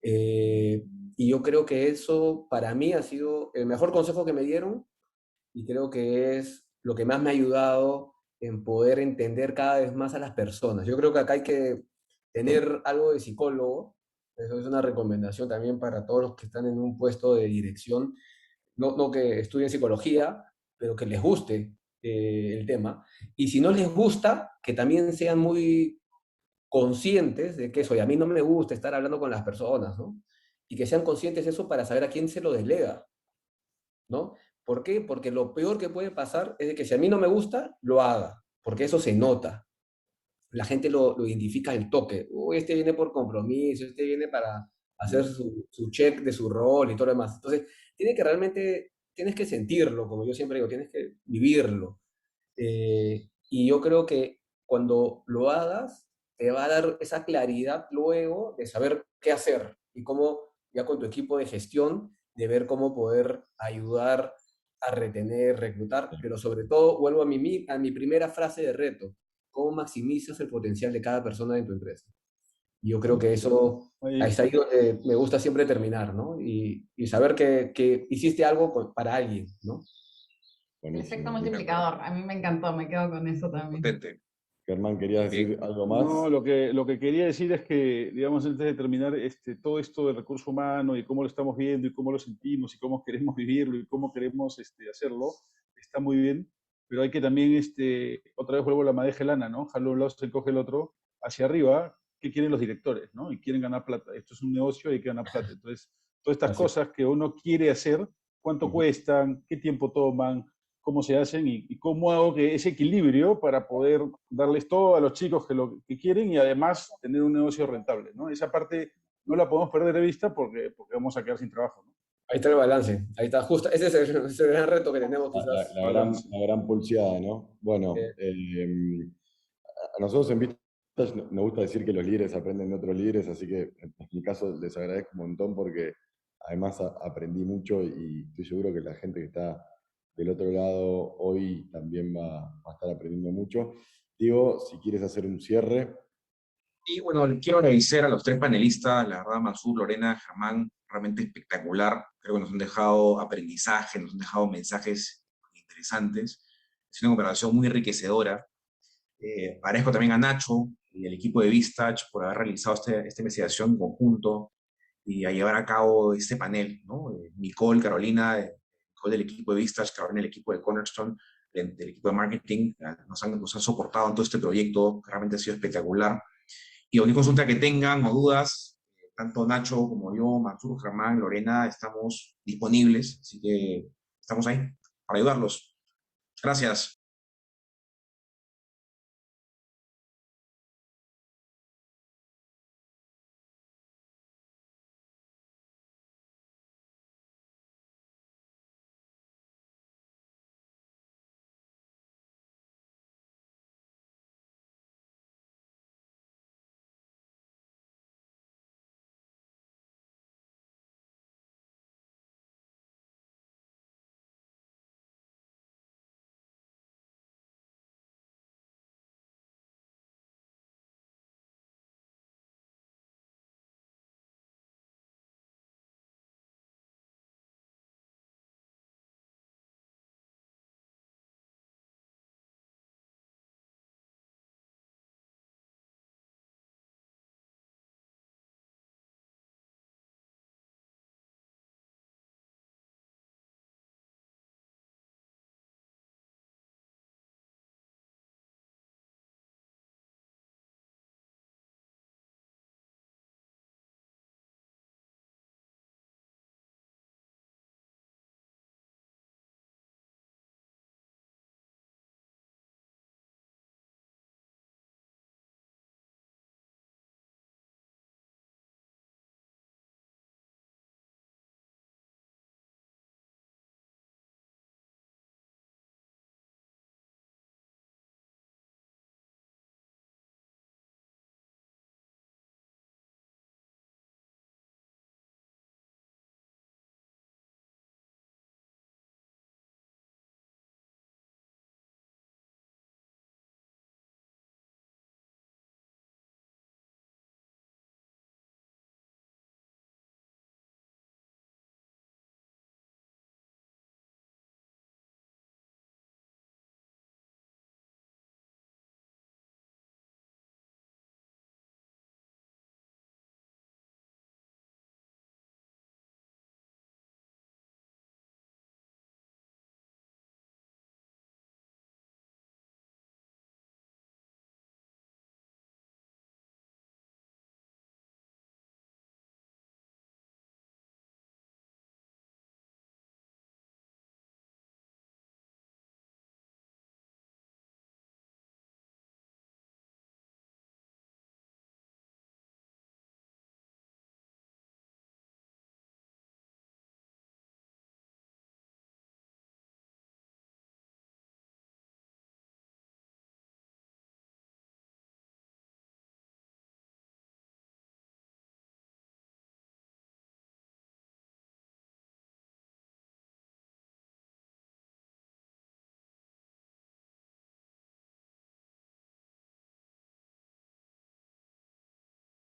Eh, y yo creo que eso para mí ha sido el mejor consejo que me dieron y creo que es lo que más me ha ayudado en poder entender cada vez más a las personas. Yo creo que acá hay que tener algo de psicólogo, eso es una recomendación también para todos los que están en un puesto de dirección, no que estudien psicología, pero que les guste el tema. Y si no les gusta, que también sean muy conscientes de que eso, y a mí no me gusta estar hablando con las personas, ¿no? Y que sean conscientes de eso para saber a quién se lo delega, ¿no? ¿Por qué? Porque lo peor que puede pasar es de que si a mí no me gusta, lo haga, porque eso se nota. La gente lo identifica al toque. Uy, este viene por compromiso, este viene para hacer su check de su rol y todo lo demás. Entonces, tienes que sentirlo, como yo siempre digo, tienes que vivirlo. Y yo creo que cuando lo hagas, te va a dar esa claridad luego de saber qué hacer y cómo, ya con tu equipo de gestión, de ver cómo poder ayudar a retener, reclutar, pero sobre todo, vuelvo a mi primera frase de reto, cómo maximizas el potencial de cada persona en tu empresa. Y yo creo que eso, ahí Oye, está ahí donde me gusta siempre terminar, ¿no? Y saber que hiciste algo para alguien, ¿no? Efecto Buenísimo. De acuerdo. multiplicador. A mí me encantó, me quedo con eso también. Potente. Germán, ¿querías Bien. decir algo no, más? lo que quería decir es que, digamos, antes de terminar, todo esto del recurso humano y cómo lo estamos viendo y cómo lo sentimos y cómo queremos vivirlo y cómo queremos hacerlo, está muy bien, pero hay que también, otra vez vuelvo a la madeja lana, ¿no? Jalo un lado, se coge el otro, hacia arriba, ¿qué quieren los directores, ¿no? Y quieren ganar plata. Esto es un negocio y hay que ganar plata. Entonces, todas estas Así. cosas que uno quiere hacer, cuánto Ujú. cuestan, qué tiempo toman, cómo se hacen y cómo hago que ese equilibrio para poder darles todo a los chicos que lo que quieren y además tener un negocio rentable, ¿no? Esa parte no la podemos perder de vista porque vamos a quedar sin trabajo, ¿no? Ahí está el balance, ahí está justo, ese es ese es el gran reto que tenemos quizás. Balance. La gran pulseada, ¿no? Bueno, Eh, a nosotros en Vistage nos gusta decir que los líderes aprenden de otros líderes, así que en mi caso les agradezco un montón porque además aprendí mucho y estoy seguro que la gente que está del otro lado hoy también va a estar aprendiendo mucho. Diego, si quieres hacer un cierre. Y bueno, les quiero agradecer a los tres panelistas, la verdad, Mansur, Lorena, Germán, realmente espectacular. Creo que nos han dejado aprendizaje, nos han dejado mensajes interesantes. Es una conversación muy enriquecedora. Agradezco también a Nacho y al equipo de Vistage por haber realizado esta investigación en conjunto y a llevar a cabo este panel, ¿no? Nicole, Carolina, Nicole del equipo de Vistage, Carolina del equipo de Cornerstone, del equipo de marketing, nos han soportado en todo este proyecto, que realmente ha sido espectacular. Y cualquier consulta que tengan o dudas, tanto Nacho como yo, Mansur, Germán, Lorena, estamos disponibles, así que estamos ahí para ayudarlos. Gracias.